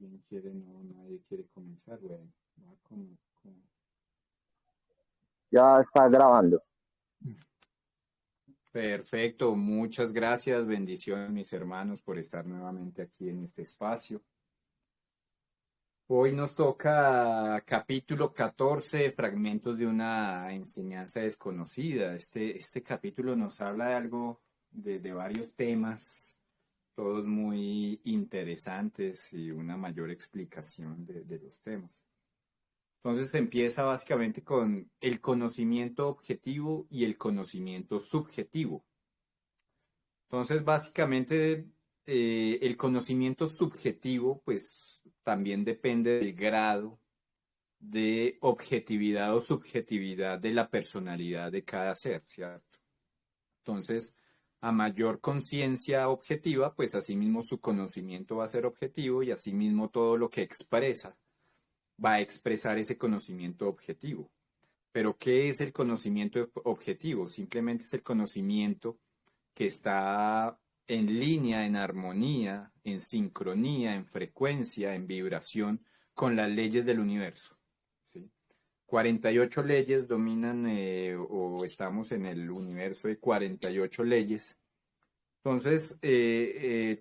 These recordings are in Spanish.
¿Alguien quiere? No, nadie quiere comenzar. Bueno, va Ya está grabando. Perfecto, muchas gracias, bendiciones mis hermanos por estar nuevamente aquí en este espacio. Hoy nos toca capítulo 14, fragmentos de una enseñanza desconocida. Este capítulo nos habla de algo, de varios temas, todos muy interesantes y una mayor explicación de los temas. Entonces empieza básicamente con el conocimiento objetivo y el conocimiento subjetivo. Entonces básicamente el conocimiento subjetivo pues también depende del grado de objetividad o subjetividad de la personalidad de cada ser, ¿cierto? Entonces, a mayor conciencia objetiva, pues asimismo su conocimiento va a ser objetivo y asimismo todo lo que expresa va a expresar ese conocimiento objetivo. Pero ¿qué es el conocimiento objetivo? Simplemente es el conocimiento que está en línea, en armonía, en sincronía, en frecuencia, en vibración con las leyes del universo. ¿Sí? 48 leyes dominan o estamos en el universo de 48 leyes. Entonces,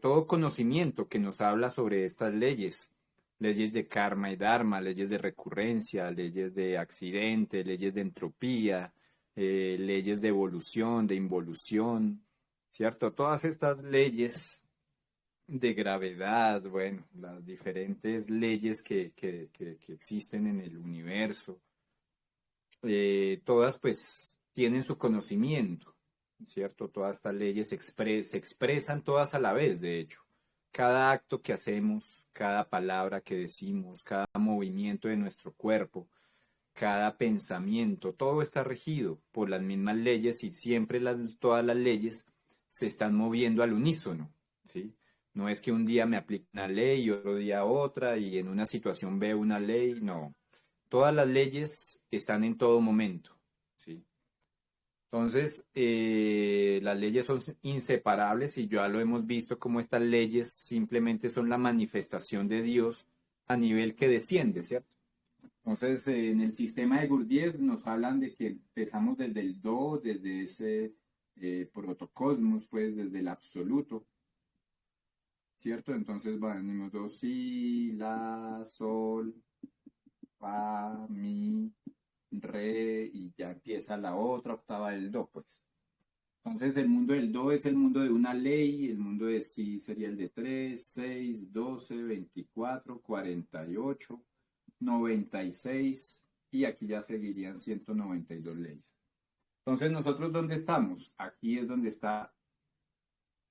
todo conocimiento que nos habla sobre estas leyes, leyes de karma y dharma, leyes de recurrencia, leyes de accidente, leyes de entropía, leyes de evolución, de involución, ¿cierto? Todas estas leyes de gravedad, bueno, las diferentes leyes que existen en el universo, todas pues tienen su conocimiento, ¿cierto? Todas estas leyes se expresan todas a la vez, de hecho. Cada acto que hacemos, cada palabra que decimos, cada movimiento de nuestro cuerpo, cada pensamiento, todo está regido por las mismas leyes y siempre todas las leyes se están moviendo al unísono, ¿sí? No es que un día me aplique una ley y otro día otra y en una situación veo una ley, no. Todas las leyes están en todo momento, ¿sí? Entonces, las leyes son inseparables y ya lo hemos visto como estas leyes simplemente son la manifestación de Dios a nivel que desciende, ¿cierto? Entonces, en el sistema de Gurdjieff nos hablan de que empezamos desde el Do, desde ese protocosmos, pues desde el absoluto, ¿cierto? Entonces, venimos do, si, la, sol, fa, mi, re, y ya empieza la otra octava del do, pues. Entonces, el mundo del do es el mundo de una ley, el mundo de si sería el de 3 6 12 24 48 96 y aquí ya seguirían 192 leyes. Entonces, ¿nosotros dónde estamos? Aquí es donde está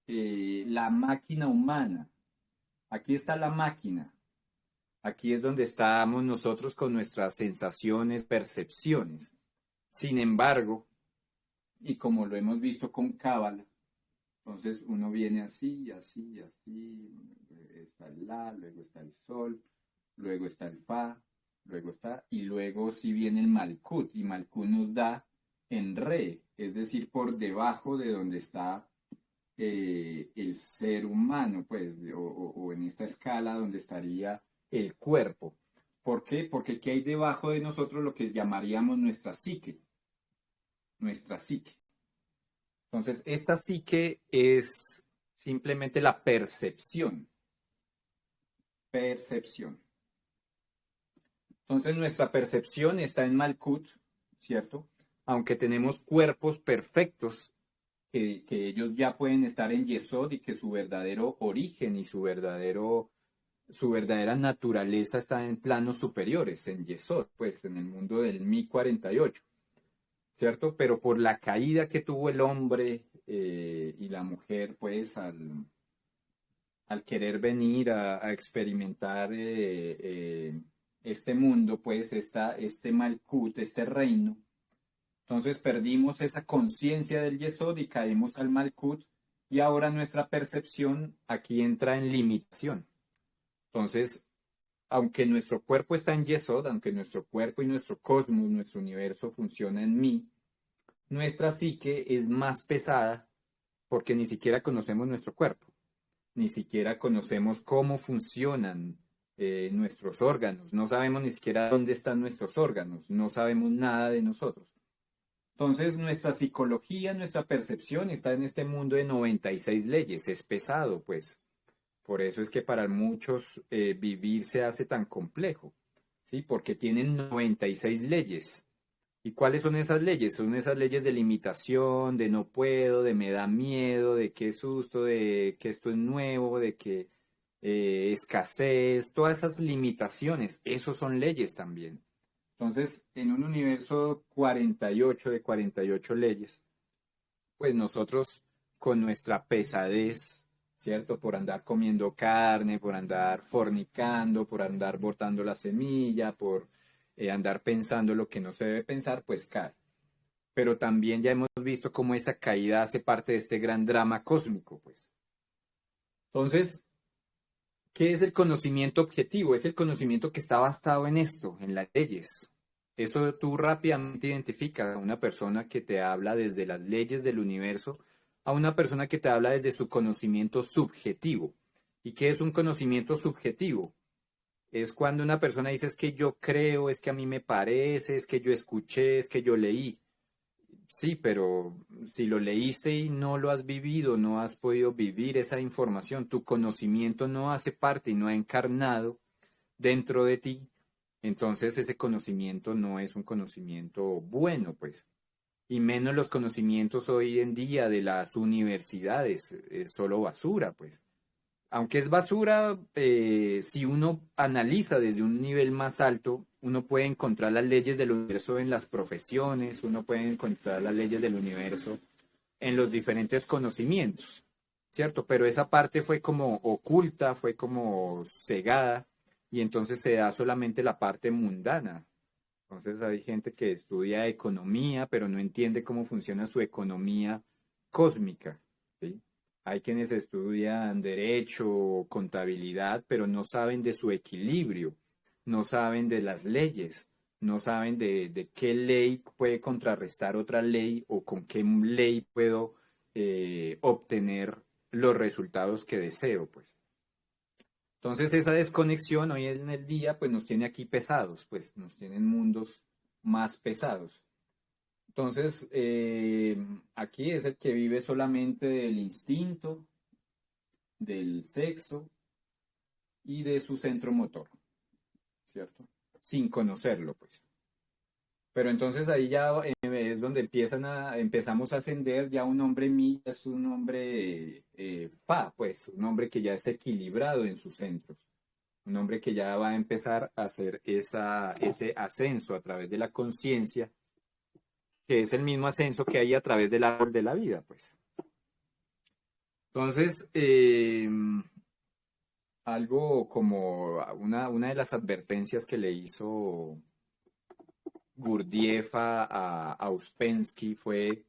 la máquina humana. Aquí está la máquina. Aquí es donde estamos nosotros con nuestras sensaciones, percepciones. Sin embargo, y como lo hemos visto con Cábala, entonces uno viene así, así, así, está el La, luego está el Sol, luego está el Fa, luego está, y luego sí viene el Malkut, y Malkut nos da en Re, es decir, por debajo de donde está el ser humano, pues, o en esta escala donde estaría el cuerpo. ¿Por qué? Porque aquí hay debajo de nosotros lo que llamaríamos nuestra psique, nuestra psique. Entonces, esta psique es simplemente la percepción, percepción. Entonces, nuestra percepción está en Malkut, ¿cierto? Aunque tenemos cuerpos perfectos, que ellos ya pueden estar en Yesod y que su verdadero origen y su verdadera naturaleza está en planos superiores, en Yesod, pues en el mundo del Mi 48, ¿cierto? Pero por la caída que tuvo el hombre y la mujer, pues al querer venir a experimentar este mundo, pues este Malkut, este reino, entonces perdimos esa conciencia del Yesod y caímos al Malkut y ahora nuestra percepción aquí entra en limitación. Entonces, aunque nuestro cuerpo está en Yesod, aunque nuestro cuerpo y nuestro cosmos, nuestro universo funciona en mí, nuestra psique es más pesada porque ni siquiera conocemos nuestro cuerpo, ni siquiera conocemos cómo funcionan nuestros órganos, no sabemos ni siquiera dónde están nuestros órganos, no sabemos nada de nosotros. Entonces, nuestra psicología, nuestra percepción está en este mundo de 96 leyes, es pesado, pues. Por eso es que para muchos vivir se hace tan complejo, ¿sí? Porque tienen 96 leyes. ¿Y cuáles son esas leyes? Son esas leyes de limitación, de no puedo, de me da miedo, de que es susto, de que esto es nuevo, de que escasez, todas esas limitaciones, esos son leyes también. Entonces, en un universo 48 de 48 leyes, pues nosotros con nuestra pesadez, ¿cierto? Por andar comiendo carne, por andar fornicando, por andar botando la semilla, por andar pensando lo que no se debe pensar, pues cae. Pero también ya hemos visto cómo esa caída hace parte de este gran drama cósmico, pues. Entonces, ¿qué es el conocimiento objetivo? Es el conocimiento que está basado en esto, en las leyes. Eso tú rápidamente identificas a una persona que te habla desde las leyes del universo, a una persona que te habla desde su conocimiento subjetivo. ¿Y qué es un conocimiento subjetivo? Es cuando una persona dice es que yo creo, es que a mí me parece, es que yo escuché, es que yo leí. Sí, pero si lo leíste y no lo has vivido, no has podido vivir esa información, tu conocimiento no hace parte y no ha encarnado dentro de ti, entonces ese conocimiento no es un conocimiento bueno, pues. Y menos los conocimientos hoy en día de las universidades, es solo basura, pues. Aunque es basura, si uno analiza desde un nivel más alto, uno puede encontrar las leyes del universo en las profesiones, uno puede encontrar las leyes del universo en los diferentes conocimientos, ¿cierto? Pero esa parte fue como oculta, fue como cegada, y entonces se da solamente la parte mundana. Entonces hay gente que estudia economía, pero no entiende cómo funciona su economía cósmica, ¿sí? Hay quienes estudian derecho, contabilidad, pero no saben de su equilibrio, no saben de las leyes, no saben de qué ley puede contrarrestar otra ley o con qué ley puedo obtener los resultados que deseo, pues. Entonces esa desconexión hoy en el día pues nos tiene aquí pesados, pues nos tienen mundos más pesados. Entonces aquí es el que vive solamente del instinto, del sexo y de su centro motor, ¿cierto? Sin conocerlo, pues. Pero entonces ahí ya es donde empezamos a ascender, ya un hombre mi es un hombre pues un hombre que ya es equilibrado en sus centros. Un hombre que ya va a empezar a hacer ese ascenso a través de la conciencia, que es el mismo ascenso que hay a través del árbol de la vida, pues. Entonces, algo como una de las advertencias que le hizo Gurdjieff a Ouspensky fue,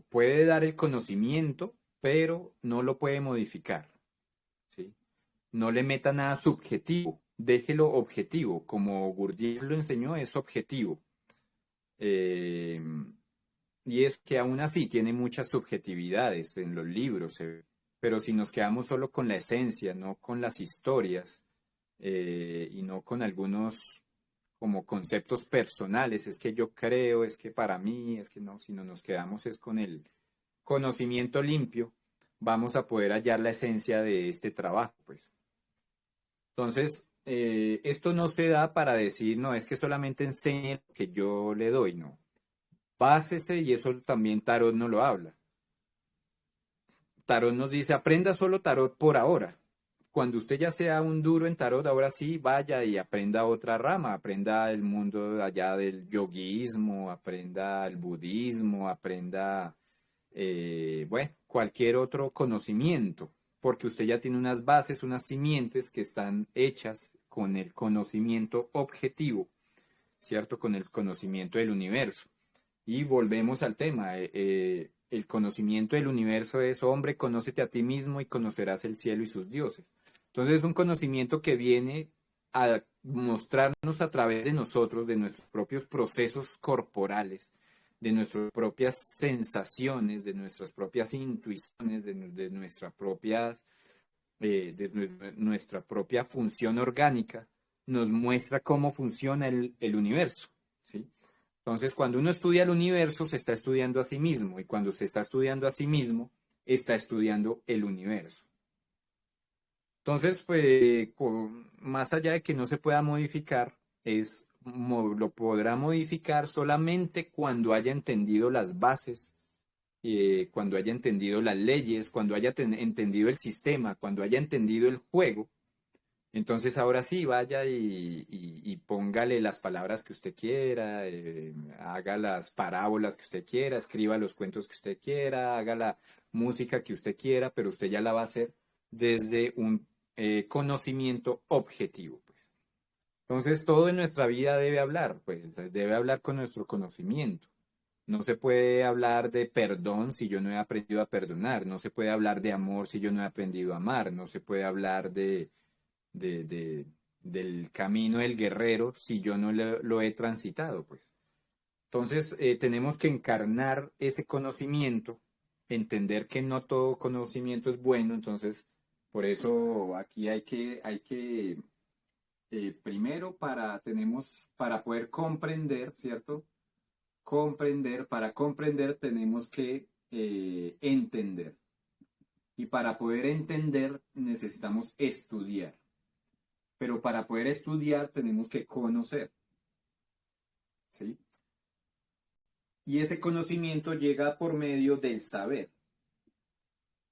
puede dar el conocimiento, pero no lo puede modificar, ¿sí? No le meta nada subjetivo, déjelo objetivo, como Gurdjieff lo enseñó, es objetivo. Eh, y es que aún así tiene muchas subjetividades en los libros, pero si nos quedamos solo con la esencia, no con las historias, y no con algunos como conceptos personales, es que yo creo, es que para mí, es que no, si no nos quedamos es con el conocimiento limpio, vamos a poder hallar la esencia de este trabajo, pues. Entonces, esto no se da para decir, no, es que solamente enseñe lo que yo le doy, no. Básese, y eso también Tarot no lo habla. Tarot nos dice, aprenda solo Tarot por ahora. Cuando usted ya sea un duro en Tarot, ahora sí vaya y aprenda otra rama, aprenda el mundo allá del yoguismo, aprenda el budismo, aprenda, bueno, cualquier otro conocimiento, porque usted ya tiene unas bases, unas simientes que están hechas con el conocimiento objetivo, ¿cierto? Con el conocimiento del universo. Y volvemos al tema. El conocimiento del universo es, hombre, conócete a ti mismo y conocerás el cielo y sus dioses. Entonces es un conocimiento que viene a mostrarnos a través de nosotros, de nuestros propios procesos corporales, de nuestras propias sensaciones, de nuestras propias intuiciones, de nuestras propias nuestra propia función orgánica, nos muestra cómo funciona el universo, ¿sí? Entonces, cuando uno estudia el universo, se está estudiando a sí mismo, y cuando se está estudiando a sí mismo, está estudiando el universo. Entonces, pues, más allá de que no se pueda modificar, lo podrá modificar solamente cuando haya entendido las bases, cuando haya entendido las leyes, cuando haya entendido el sistema, cuando haya entendido el juego. Entonces ahora sí, vaya y póngale las palabras que usted quiera, haga las parábolas que usted quiera, escriba los cuentos que usted quiera, haga la música que usted quiera, pero usted ya la va a hacer desde un conocimiento objetivo, pues. Entonces todo en nuestra vida debe hablar, pues debe hablar con nuestro conocimiento. No se puede hablar de perdón si yo no he aprendido a perdonar, no se puede hablar de amor si yo no he aprendido a amar, no se puede hablar de, de- del camino del guerrero si yo no lo he transitado, pues. Entonces, tenemos que encarnar ese conocimiento, entender que no todo conocimiento es bueno, entonces, por eso aquí primero para poder comprender, ¿cierto? Para comprender tenemos que entender. Y para poder entender necesitamos estudiar. Pero para poder estudiar tenemos que conocer, ¿sí? Y ese conocimiento llega por medio del saber.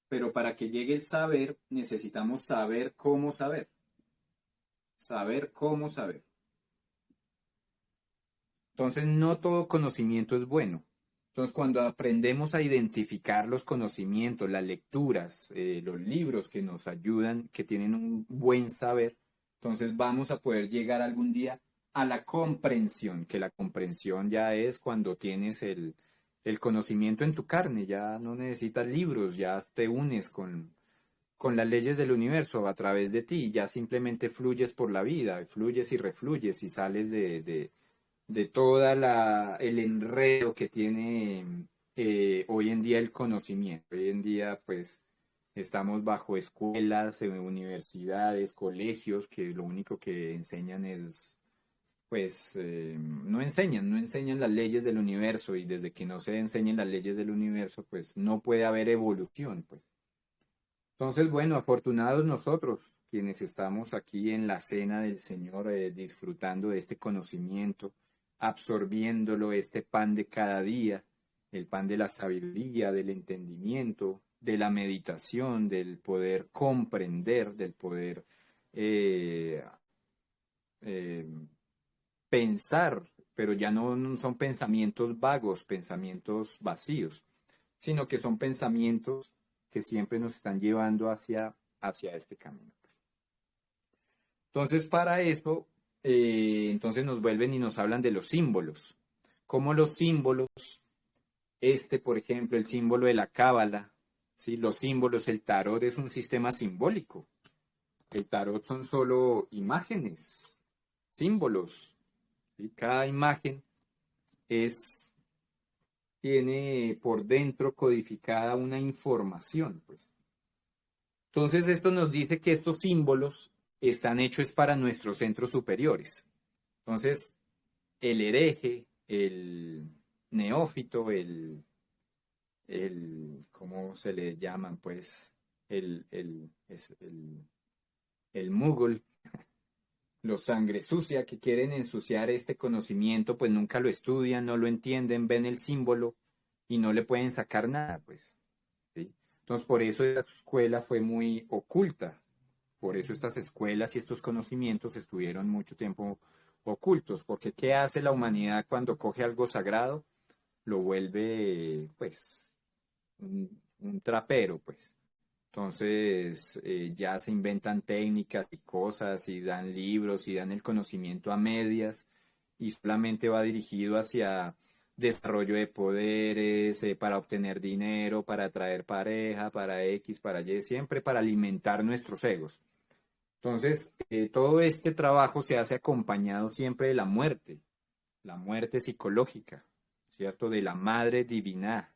Pero para que llegue el saber, necesitamos saber cómo saber. Saber cómo saber. Entonces, no todo conocimiento es bueno. Entonces, cuando aprendemos a identificar los conocimientos, las lecturas, los libros que nos ayudan, que tienen un buen saber, entonces vamos a poder llegar algún día a la comprensión, que la comprensión ya es cuando tienes el conocimiento en tu carne, ya no necesitas libros, ya te unes con las leyes del universo a través de ti, ya simplemente fluyes por la vida, fluyes y refluyes y sales de toda el enredo que tiene hoy en día el conocimiento. Hoy en día, pues, estamos bajo escuelas, universidades, colegios, que lo único que enseñan es, pues, no enseñan las leyes del universo, y desde que no se enseñen las leyes del universo, pues, no puede haber evolución, pues. Entonces, bueno, afortunados nosotros, quienes estamos aquí en la cena del Señor, disfrutando de este conocimiento, absorbiéndolo, este pan de cada día, el pan de la sabiduría, del entendimiento, de la meditación, del poder comprender, del poder eh, eh, pensar, pero ya no son pensamientos vagos, pensamientos vacíos, sino que son pensamientos que siempre nos están llevando hacia este camino. Entonces, para eso, entonces nos vuelven y nos hablan de los símbolos. Como los símbolos, por ejemplo, el símbolo de la cábala, ¿sí? Los símbolos, el tarot es un sistema simbólico. El tarot son solo imágenes, símbolos, ¿sí? Cada imagen es tiene por dentro codificada una información, pues. Entonces esto nos dice que estos símbolos están hechos para nuestros centros superiores. Entonces, el hereje, el neófito, ¿cómo se le llaman? Pues, el muggle, los sangre sucia que quieren ensuciar este conocimiento, pues nunca lo estudian, no lo entienden, ven el símbolo y no le pueden sacar nada, pues. ¿Sí? Entonces, por eso esta escuela fue muy oculta, por eso estas escuelas y estos conocimientos estuvieron mucho tiempo ocultos, porque ¿qué hace la humanidad cuando coge algo sagrado? Lo vuelve, pues, un trapero, pues. Entonces, ya se inventan técnicas y cosas y dan libros y dan el conocimiento a medias, y solamente va dirigido hacia desarrollo de poderes, para obtener dinero, para atraer pareja, para X, para Y, siempre para alimentar nuestros egos. Entonces, todo este trabajo se hace acompañado siempre de la muerte psicológica, ¿cierto? De la madre divina,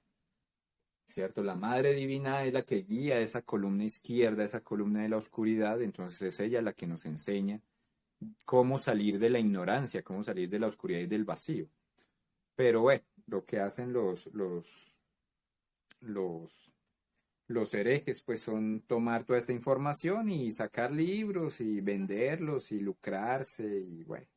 ¿cierto? La Madre Divina es la que guía esa columna izquierda, esa columna de la oscuridad, entonces es ella la que nos enseña cómo salir de la ignorancia, cómo salir de la oscuridad y del vacío. Pero bueno, lo que hacen los, los herejes, pues son tomar toda esta información y sacar libros y venderlos y lucrarse y bueno.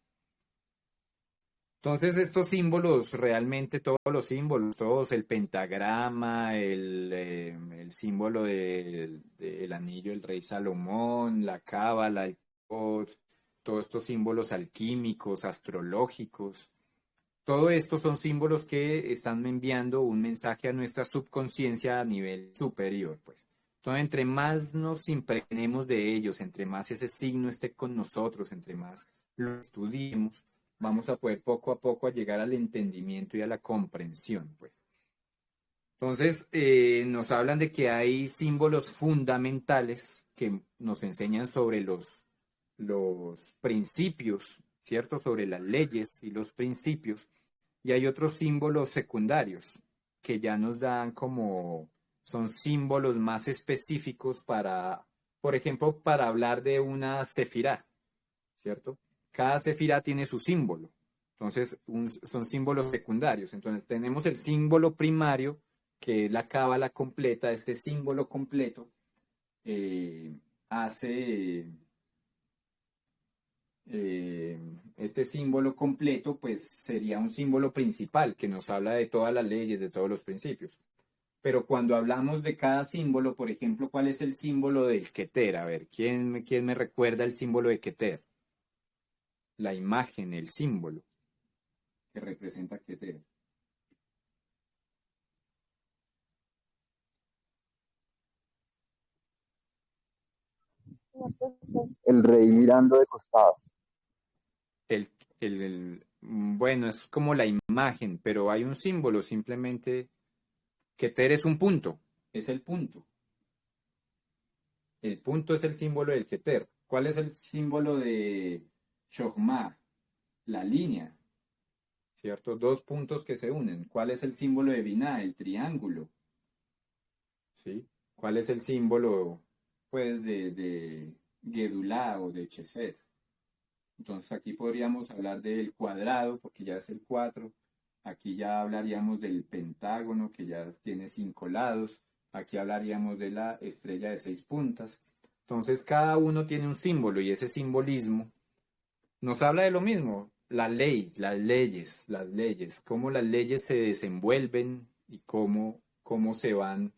Entonces estos símbolos, realmente todos los símbolos, todos, el pentagrama, el símbolo del anillo del rey Salomón, la cábala, el tarot, todos estos símbolos alquímicos, astrológicos, todo esto son símbolos que están enviando un mensaje a nuestra subconsciencia a nivel superior, pues. Entonces, entre más nos impregnemos de ellos, entre más ese signo esté con nosotros, entre más lo estudiemos, vamos a poder poco a poco a llegar al entendimiento y a la comprensión, pues. Entonces, nos hablan de que hay símbolos fundamentales que nos enseñan sobre los principios, ¿cierto? Sobre las leyes y los principios. Y hay otros símbolos secundarios que ya nos dan como, son símbolos más específicos para, por ejemplo, para hablar de una sefirá, ¿cierto? Cada sefirá tiene su símbolo. Entonces, son símbolos secundarios. Entonces, tenemos el símbolo primario, que es la cábala completa. Este símbolo completo eh, hace eh, este símbolo completo, pues sería un símbolo principal que nos habla de todas las leyes, de todos los principios. Pero cuando hablamos de cada símbolo, por ejemplo, ¿cuál es el símbolo del Keter? A ver, quién me recuerda el símbolo de Keter? La imagen, el símbolo que representa Keter. El rey mirando de costado. El, bueno, es como la imagen, pero hay un símbolo, simplemente Keter es un punto, es el punto. El punto es el símbolo del Keter. ¿Cuál es el símbolo de Chokhmah? La línea, ¿cierto? Dos puntos que se unen. ¿Cuál es el símbolo de Binah? El triángulo, ¿sí? ¿Cuál es el símbolo, pues, de Gedulá o de Chesed? Entonces aquí podríamos hablar del cuadrado, porque ya es el 4. Aquí ya hablaríamos del pentágono, que ya tiene 5 lados. Aquí hablaríamos de la estrella de 6 puntas. Entonces cada uno tiene un símbolo y ese simbolismo nos habla de lo mismo. La ley, las leyes, cómo las leyes se desenvuelven y cómo se van,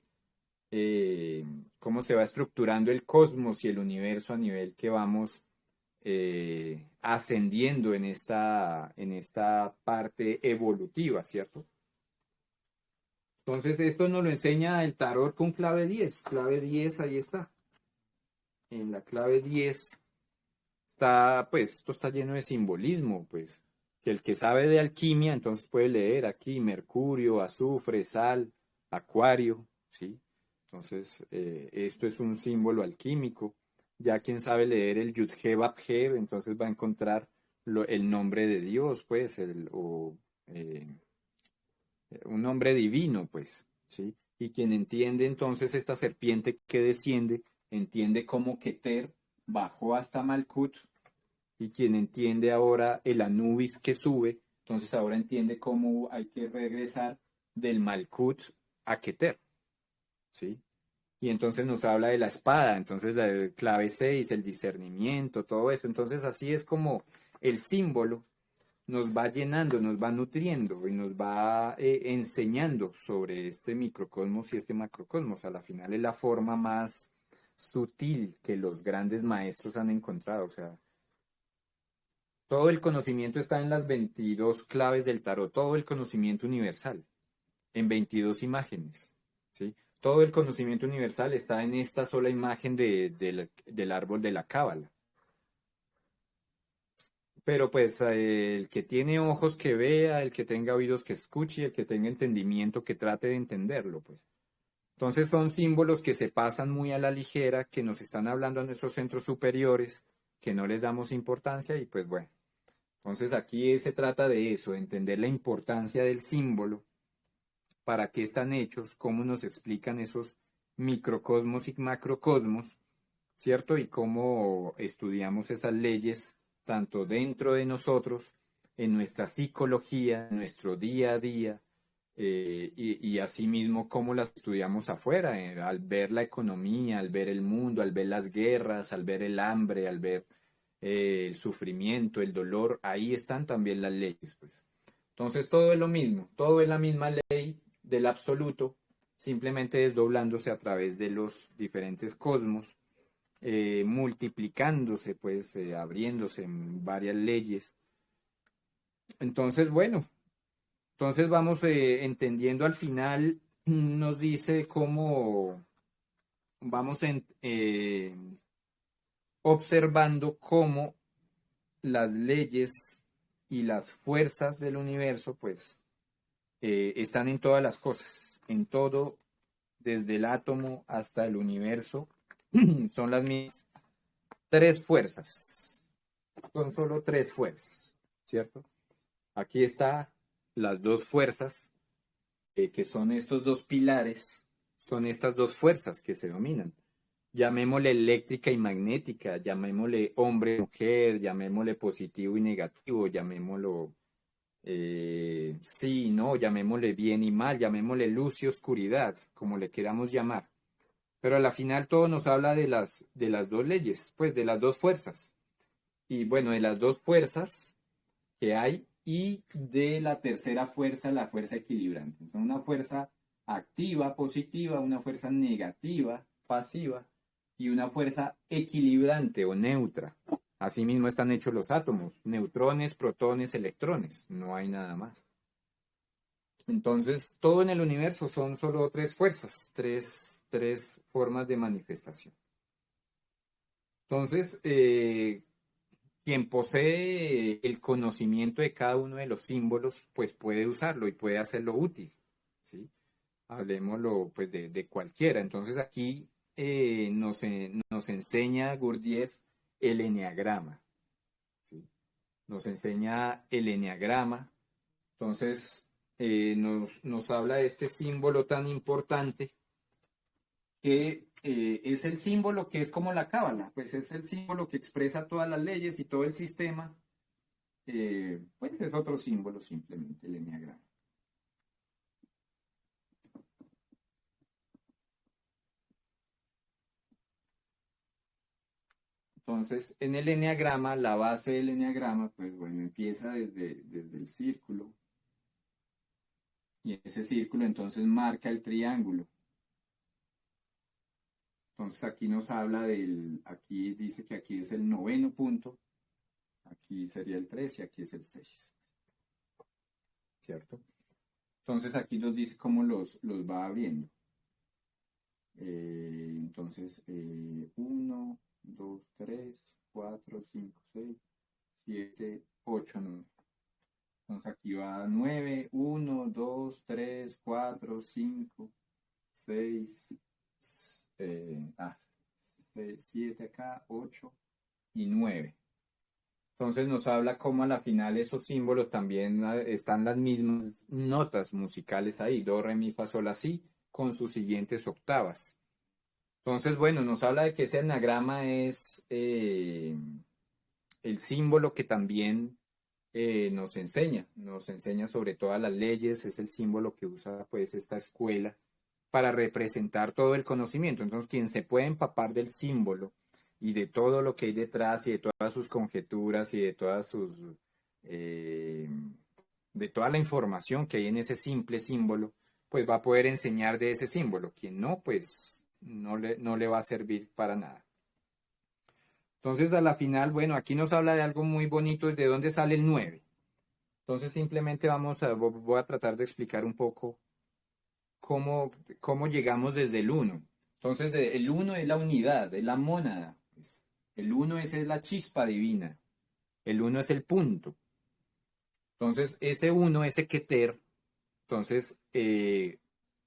eh, cómo se va estructurando el cosmos y el universo a nivel que vamos ascendiendo en esta parte evolutiva, ¿cierto? Entonces esto nos lo enseña el tarot con clave 10. Clave 10, ahí está. En la clave 10 está, pues, esto está lleno de simbolismo, pues, que el que sabe de alquimia, entonces puede leer aquí Mercurio, azufre, sal, acuario, ¿sí? Entonces, esto es un símbolo alquímico. Ya quien sabe leer el Yud-He Bab-He, entonces va a encontrar el nombre de Dios, pues, un nombre divino, pues, ¿sí? Y quien entiende entonces esta serpiente que desciende, entiende cómo Keter bajó hasta Malkut, y quien entiende ahora el Anubis que sube, entonces ahora entiende cómo hay que regresar del Malkut a Keter, ¿sí? Y entonces nos habla de la espada, entonces la clave 6, el discernimiento, todo esto. Entonces así es como el símbolo nos va llenando, nos va nutriendo y nos va enseñando sobre este microcosmos y este macrocosmos. A la final es la forma más sutil que los grandes maestros han encontrado. O sea, todo el conocimiento está en las 22 claves del tarot, todo el conocimiento universal, en 22 imágenes, ¿sí? Todo el conocimiento universal está en esta sola imagen del árbol de la cábala. Pero pues el que tiene ojos que vea, el que tenga oídos que escuche, el que tenga entendimiento que trate de entenderlo, pues. Entonces son símbolos que se pasan muy a la ligera, que nos están hablando a nuestros centros superiores, que no les damos importancia y pues bueno. Entonces aquí se trata de eso, de entender la importancia del símbolo para qué están hechos, cómo nos explican esos microcosmos y macrocosmos, ¿cierto? Y cómo estudiamos esas leyes tanto dentro de nosotros, en nuestra psicología, en nuestro día a día, y asimismo cómo las estudiamos afuera, al ver la economía, al ver el mundo, al ver las guerras, al ver el hambre, al ver el sufrimiento, el dolor, ahí están también las leyes, pues. Entonces todo es lo mismo, todo es la misma ley del absoluto, simplemente desdoblándose a través de los diferentes cosmos, multiplicándose, pues, abriéndose en varias leyes. Entonces, bueno, entonces vamos entendiendo al final, nos dice cómo vamos observando cómo las leyes y las fuerzas del universo, pues, están en todas las cosas, en todo, desde el átomo hasta el universo, son las mismas tres fuerzas, son solo tres fuerzas, ¿cierto? Aquí está las dos fuerzas, que son estos dos pilares, son estas dos fuerzas que se dominan. Llamémosle eléctrica y magnética, llamémosle hombre, mujer, llamémosle positivo y negativo, llamémoslo sí, no, llamémosle bien y mal, llamémosle luz y oscuridad, como le queramos llamar. Pero a la final todo nos habla de las dos leyes, pues de las dos fuerzas. Y bueno, de las dos fuerzas que hay y de la tercera fuerza, la fuerza equilibrante. Entonces, una fuerza activa, positiva, una fuerza negativa, pasiva, y una fuerza equilibrante o neutra. Asimismo están hechos los átomos, neutrones, protones, electrones, no hay nada más. Entonces, todo en el universo son solo tres fuerzas, tres formas de manifestación. Entonces, quien posee el conocimiento de cada uno de los símbolos, pues puede usarlo y puede hacerlo útil, ¿sí? Hablemoslo pues de cualquiera. Entonces aquí nos enseña Gurdjieff el eneagrama, ¿sí? Nos enseña el eneagrama. Entonces nos habla de este símbolo tan importante que es el símbolo que es como la cábala, pues es el símbolo que expresa todas las leyes y todo el sistema, pues es otro símbolo simplemente, el eneagrama. Entonces, en el eneagrama, la base del eneagrama, pues bueno, empieza desde el círculo, y ese círculo entonces marca el triángulo. Entonces aquí nos habla aquí dice que aquí es el noveno punto, aquí sería el 3 y aquí es el 6, ¿cierto? Entonces aquí nos dice cómo los va abriendo. Entonces, 1, 2, 3, 4, 5, 6, 7, 8, 9. Entonces aquí va 9, 1, 2, 3, 4, 5, 6, 7 acá, 8 y 9. Entonces nos habla cómo a la final esos símbolos también están las mismas notas musicales ahí, do, re, mi, fa, sol, la, si, con sus siguientes octavas. Entonces, bueno, nos habla de que ese anagrama es el símbolo que también nos enseña sobre todas las leyes, es el símbolo que usa pues esta escuela para representar todo el conocimiento. Entonces, quien se puede empapar del símbolo y de todo lo que hay detrás y de todas sus conjeturas y de todas eh, de toda la información que hay en ese simple símbolo, pues va a poder enseñar de ese símbolo. Quien no, pues no le va a servir para nada. Entonces, a la final, bueno, aquí nos habla de algo muy bonito, de dónde sale el 9. Entonces, simplemente voy a tratar de explicar un poco cómo llegamos desde el uno. Entonces, el uno es la unidad, es la mónada, pues. El uno es la chispa divina. El uno es el punto. Entonces, ese uno, ese Keter, entonces,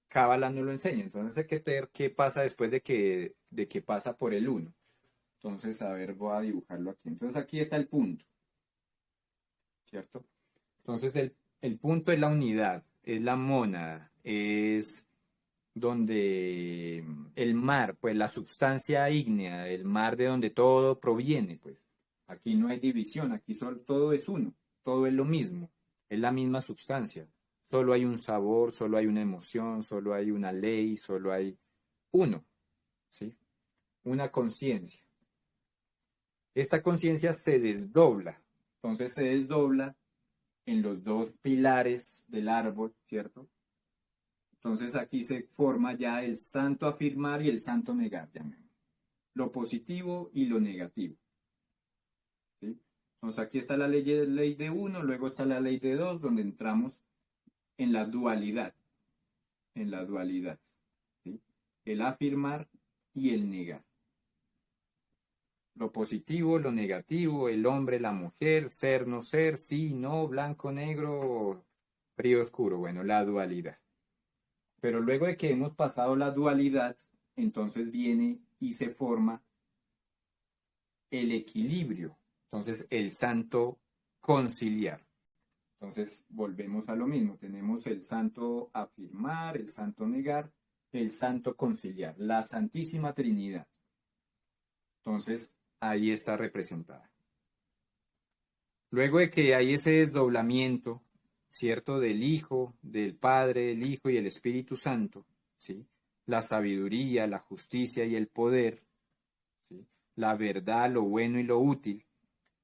Cábala no lo enseña. Entonces, ese Keter, ¿qué pasa después de que pasa por el uno? Entonces, a ver, voy a dibujarlo aquí. Entonces, aquí está el punto, ¿cierto? Entonces, el punto es la unidad, es la mónada, es donde el mar, pues la sustancia ígnea, el mar de donde todo proviene, pues aquí no hay división, aquí todo es uno, todo es lo mismo, es la misma sustancia, solo hay un sabor, solo hay una emoción, solo hay una ley, solo hay uno, ¿sí? Una conciencia. Esta conciencia se desdobla, entonces se desdobla en los dos pilares del árbol, ¿cierto? Entonces aquí se forma ya el santo afirmar y el santo negar, llamémoslo. Lo positivo y lo negativo, ¿sí? Entonces aquí está la ley de uno, luego está la ley de dos, donde entramos en la dualidad, en la dualidad, ¿sí? El afirmar y el negar. Lo positivo, lo negativo, el hombre, la mujer, ser, no ser, sí, no, blanco, negro, frío, oscuro. Bueno, la dualidad. Pero luego de que hemos pasado la dualidad, entonces viene y se forma el equilibrio. Entonces, el santo conciliar. Entonces, volvemos a lo mismo. Tenemos el santo afirmar, el santo negar, el santo conciliar, la Santísima Trinidad. Entonces, ahí está representada. Luego de que hay ese desdoblamiento, ¿cierto? Del Hijo, del Padre, el Hijo y el Espíritu Santo, ¿sí? La sabiduría, la justicia y el poder, ¿sí? La verdad, lo bueno y lo útil.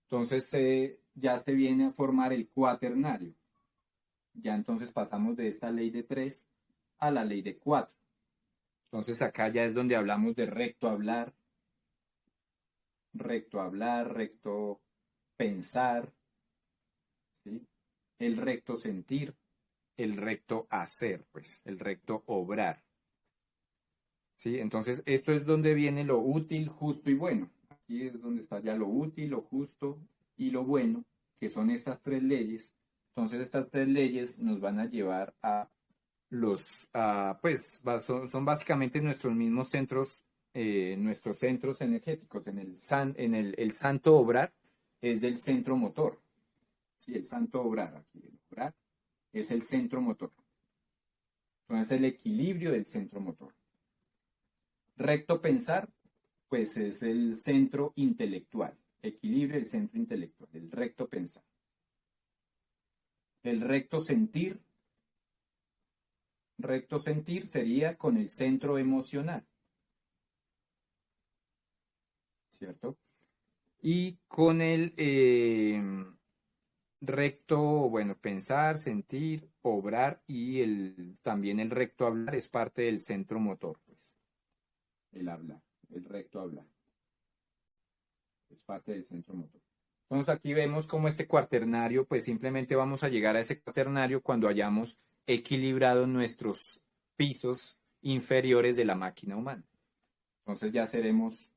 Entonces ya se viene a formar el cuaternario. Ya entonces pasamos de esta ley de tres a la ley de cuatro. Entonces acá ya es donde hablamos de recto hablar, recto pensar, ¿sí? El recto sentir, el recto hacer, pues, el recto obrar. ¿Sí? Entonces, esto es donde viene lo útil, justo y bueno. Aquí es donde está ya lo útil, lo justo y lo bueno, que son estas tres leyes. Entonces, estas tres leyes nos van a llevar a pues, son básicamente nuestros centros energéticos. El santo obrar es del centro motor. Sí, el santo obrar, aquí el obrar es el centro motor. Entonces, el equilibrio del centro motor. Recto pensar, pues es el centro intelectual. Equilibrio el centro intelectual, el recto pensar. El recto sentir sería con el centro emocional, ¿cierto? Y con el recto, bueno, pensar, sentir, obrar y también el recto hablar es parte del centro motor, pues, el hablar, el recto hablar. Es parte del centro motor. Entonces aquí vemos cómo este cuaternario, pues simplemente vamos a llegar a ese cuaternario cuando hayamos equilibrado nuestros pisos inferiores de la máquina humana. Entonces ya seremos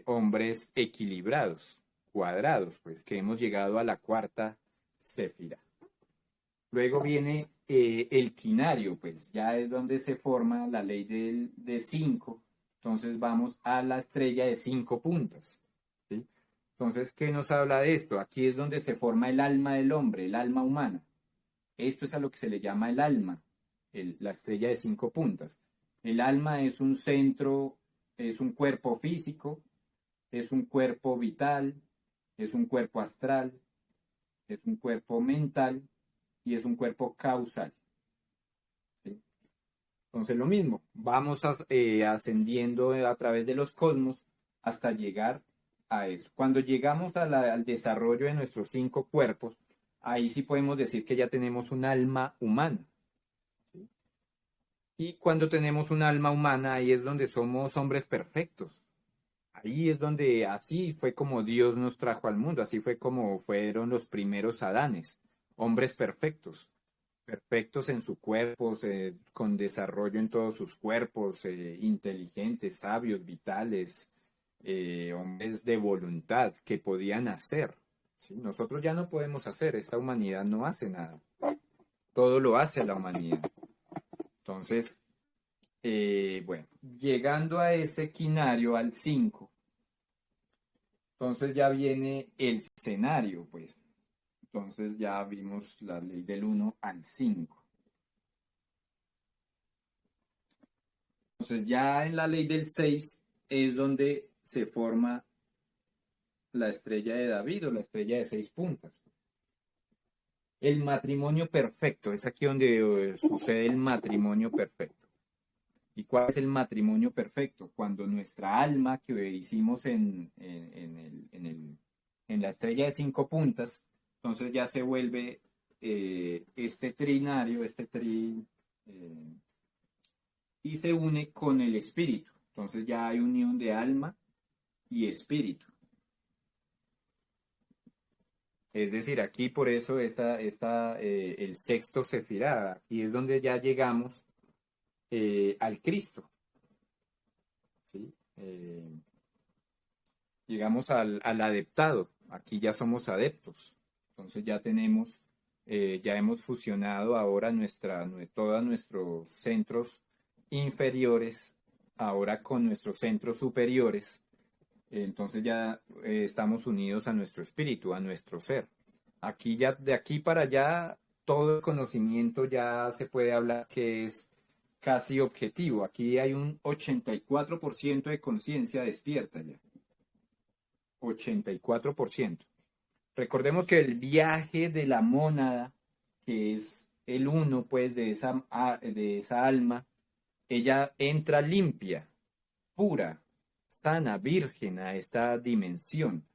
hombres equilibrados, cuadrados, pues que hemos llegado a la cuarta céfira. Luego viene el quinario, pues ya es donde se forma la ley de 5. Entonces vamos a la estrella de 5 puntas. ¿Sí? Entonces, ¿qué nos habla de esto? Aquí es donde se forma el alma del hombre, el alma humana. Esto es a lo que se le llama el alma, la estrella de 5 puntas. El alma es un centro, es un cuerpo físico, es un cuerpo vital, es un cuerpo astral, es un cuerpo mental y es un cuerpo causal. ¿Sí? Entonces lo mismo, vamos ascendiendo a través de los cosmos hasta llegar a eso. Cuando llegamos al desarrollo de nuestros 5 cuerpos, ahí sí podemos decir que ya tenemos un alma humana. ¿Sí? Y cuando tenemos un alma humana, ahí es donde somos hombres perfectos. Ahí es donde así fue como Dios nos trajo al mundo, así fue como fueron los primeros Adanes, hombres perfectos, perfectos en su cuerpo, con desarrollo en todos sus cuerpos, inteligentes, sabios, vitales, hombres de voluntad que podían hacer. ¿Sí? Nosotros ya no podemos hacer, esta humanidad no hace nada, todo lo hace la humanidad. Entonces, bueno, llegando a ese quinario, al 5, entonces ya viene el escenario, pues. Entonces ya vimos la ley del 1 al 5. Entonces ya en la ley del 6 es donde se forma la estrella de David o la estrella de 6 puntas. El matrimonio perfecto, es aquí donde sucede el matrimonio perfecto. ¿Y cuál es el matrimonio perfecto? Cuando nuestra alma que hicimos en la estrella de 5 puntas, entonces ya se vuelve este trinario, eh, y se une con el espíritu. Entonces ya hay unión de alma y espíritu. Es decir, aquí por eso el sexto sefirá, aquí es donde ya llegamos al Cristo, ¿sí? Llegamos al adeptado, aquí ya somos adeptos, entonces ya tenemos, ya hemos fusionado ahora todos nuestros centros inferiores, ahora con nuestros centros superiores, entonces ya estamos unidos a nuestro espíritu, a nuestro ser. Aquí ya, de aquí para allá, todo el conocimiento ya se puede hablar que es casi objetivo. Aquí hay un 84% de conciencia despierta ya. 84%. Recordemos que el viaje de la mónada, que es el uno, pues, de esa alma, ella entra limpia, pura, sana, virgen a esta dimensión.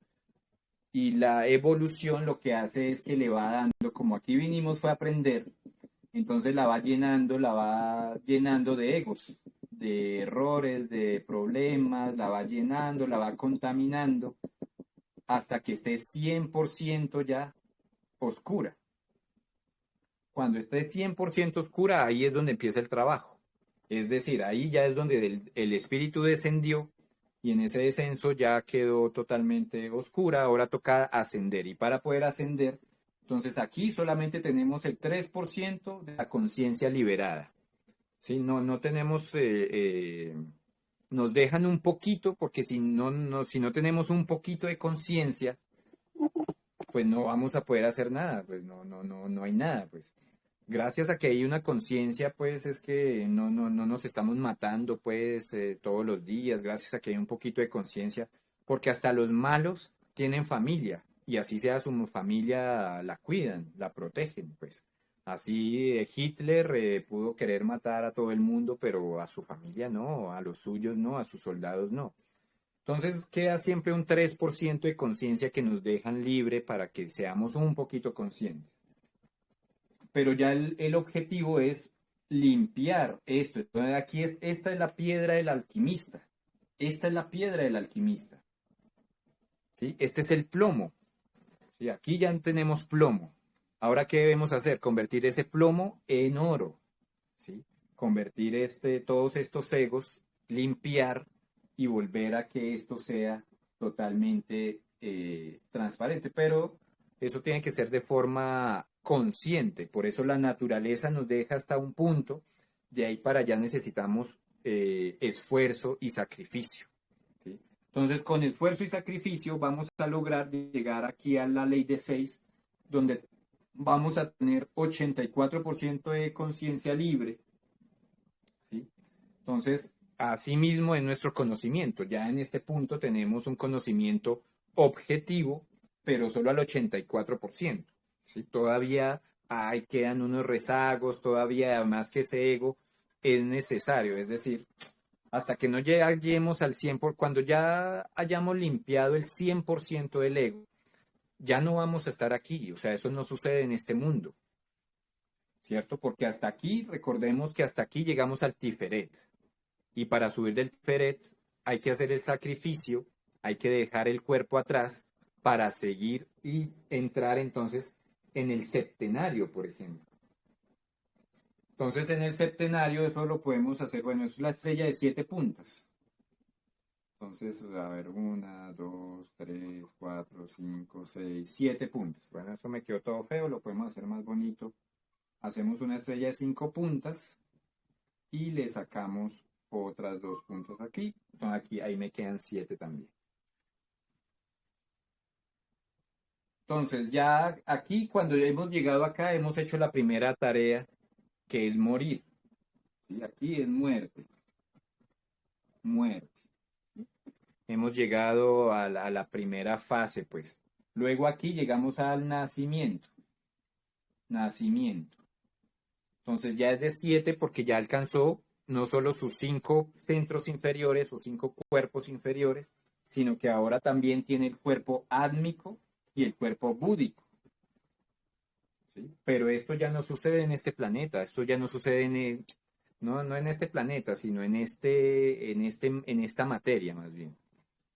Y la evolución lo que hace es que le va dando, como aquí vinimos fue a aprender, entonces la va llenando de egos, de errores, de problemas, la va llenando, la va contaminando hasta que esté 100% ya oscura. Cuando esté 100% oscura, ahí es donde empieza el trabajo. Es decir, ahí ya es donde el espíritu descendió y en ese descenso ya quedó totalmente oscura, ahora toca ascender. Y para poder ascender, entonces aquí solamente tenemos el 3% de la conciencia liberada. ¿Sí? No, no tenemos, nos dejan un poquito, porque si no tenemos un poquito de conciencia, pues no vamos a poder hacer nada, pues no hay nada, pues. Gracias a que hay una conciencia, pues es que no nos estamos matando, pues, todos los días, gracias a que hay un poquito de conciencia, porque hasta los malos tienen familia, y así sea su familia, la cuidan, la protegen, pues. Así Hitler pudo querer matar a todo el mundo, pero a su familia no, a los suyos no, a sus soldados no. Entonces queda siempre un 3% de conciencia que nos dejan libre para que seamos un poquito conscientes. Pero ya el objetivo es limpiar esto. Entonces esta es la piedra del alquimista. Esta es la piedra del alquimista. ¿Sí? Este es el plomo. ¿Sí? Aquí ya tenemos plomo. Ahora, ¿qué debemos hacer? Convertir ese plomo en oro. ¿Sí? Convertir todos estos egos, limpiar y volver a que esto sea totalmente transparente. Pero eso tiene que ser de forma consciente. Por eso la naturaleza nos deja hasta un punto. De ahí para allá necesitamos esfuerzo y sacrificio. ¿Sí? Entonces, con esfuerzo y sacrificio vamos a lograr llegar aquí a la ley de 6, donde vamos a tener 84% de conciencia libre. ¿Sí? Entonces, asimismo en nuestro conocimiento, ya en este punto tenemos un conocimiento objetivo, pero solo al 84%. ¿Sí? Todavía quedan unos rezagos, todavía además que ese ego es necesario, es decir, hasta que no lleguemos al 100%, cuando ya hayamos limpiado el 100% del ego, ya no vamos a estar aquí, o sea, eso no sucede en este mundo, ¿cierto? Porque hasta aquí, recordemos que hasta aquí llegamos al Tiferet. Y para subir del Tiferet hay que hacer el sacrificio, hay que dejar el cuerpo atrás para seguir y entrar entonces en el septenario, por ejemplo. Entonces en el septenario eso lo podemos hacer, bueno, es la estrella de 7 puntas. Entonces, a ver, 1, 2, 3, 4, 5, 6, 7 puntas. Bueno, eso me quedó todo feo, lo podemos hacer más bonito. Hacemos una estrella de 5 puntas y le sacamos otras 2 puntas aquí. Entonces aquí, ahí me quedan 7 también. Entonces ya aquí, cuando hemos llegado acá, hemos hecho la primera tarea, que es morir. ¿Sí? Aquí es muerte. muerte. Hemos llegado a la primera fase, pues. Luego aquí llegamos al nacimiento. Nacimiento. Entonces ya es de 7 porque ya alcanzó no solo sus 5 centros inferiores o 5 cuerpos inferiores, sino que ahora también tiene el cuerpo átmico y el cuerpo búdico. ¿Sí? Pero esto ya no sucede en este planeta, esto ya no sucede no en este planeta, sino en esta materia más bien.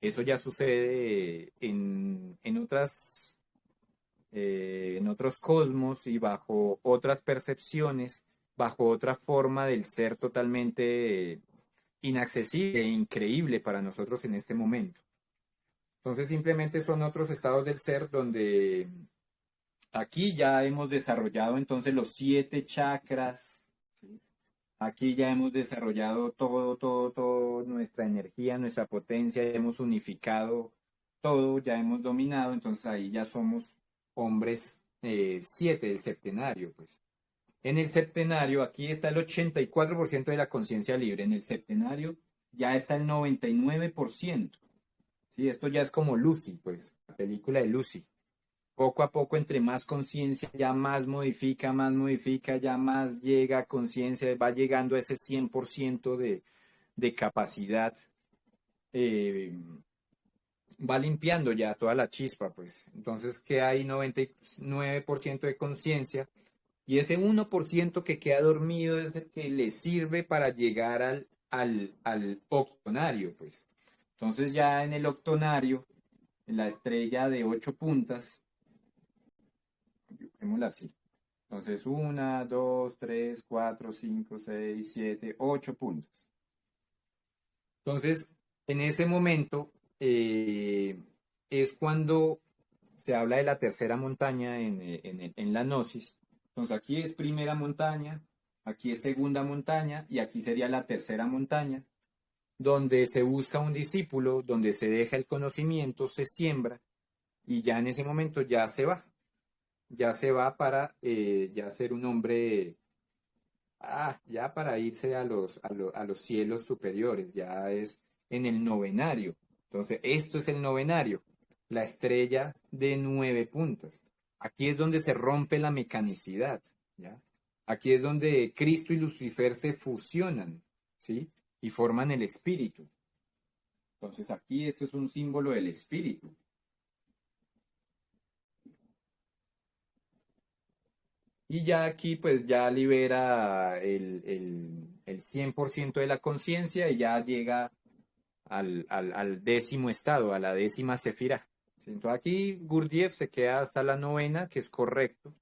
Eso ya sucede en otros cosmos y bajo otras percepciones, bajo otra forma del ser totalmente inaccesible e increíble para nosotros en este momento. Entonces simplemente son otros estados del ser donde aquí ya hemos desarrollado entonces los 7 chakras, ¿sí? Aquí ya hemos desarrollado todo, nuestra energía, nuestra potencia, ya hemos unificado todo, ya hemos dominado, entonces ahí ya somos hombres 7 del septenario, pues. En el septenario, aquí está el 84% de la conciencia libre, en el septenario ya está el 99%. Sí, esto ya es como Lucy, pues, la película de Lucy. Poco a poco, entre más conciencia, ya más modifica, ya más llega a conciencia, va llegando a ese 100% de capacidad, eh, va limpiando ya toda la chispa, pues. Entonces queda ahí 99% de conciencia y ese 1% que queda dormido es el que le sirve para llegar al octonario, pues. Entonces ya en el octonario, en la estrella de 8 puntas, dibujémosla así. Entonces, 1, 2, 3, 4, 5, 6, 7, 8 puntos. Entonces, en ese momento es cuando se habla de la tercera montaña en la gnosis. Entonces, aquí es primera montaña, aquí es segunda montaña y aquí sería la tercera montaña, donde se busca un discípulo, donde se deja el conocimiento, se siembra y ya en ese momento ya se va para ya ser un hombre, ya para irse a los cielos superiores, ya es en el novenario. Entonces, esto es el novenario, la estrella de 9 puntas. Aquí es donde se rompe la mecanicidad, ¿ya? Aquí es donde Cristo y Lucifer se fusionan, ¿sí? Y forman el espíritu. Entonces, aquí esto es un símbolo del espíritu. Y ya aquí pues ya libera el 100% de la conciencia y ya llega al décimo estado, a la décima sefirá. ¿Sí? Entonces aquí Gurdjieff se queda hasta la novena, que es correcto,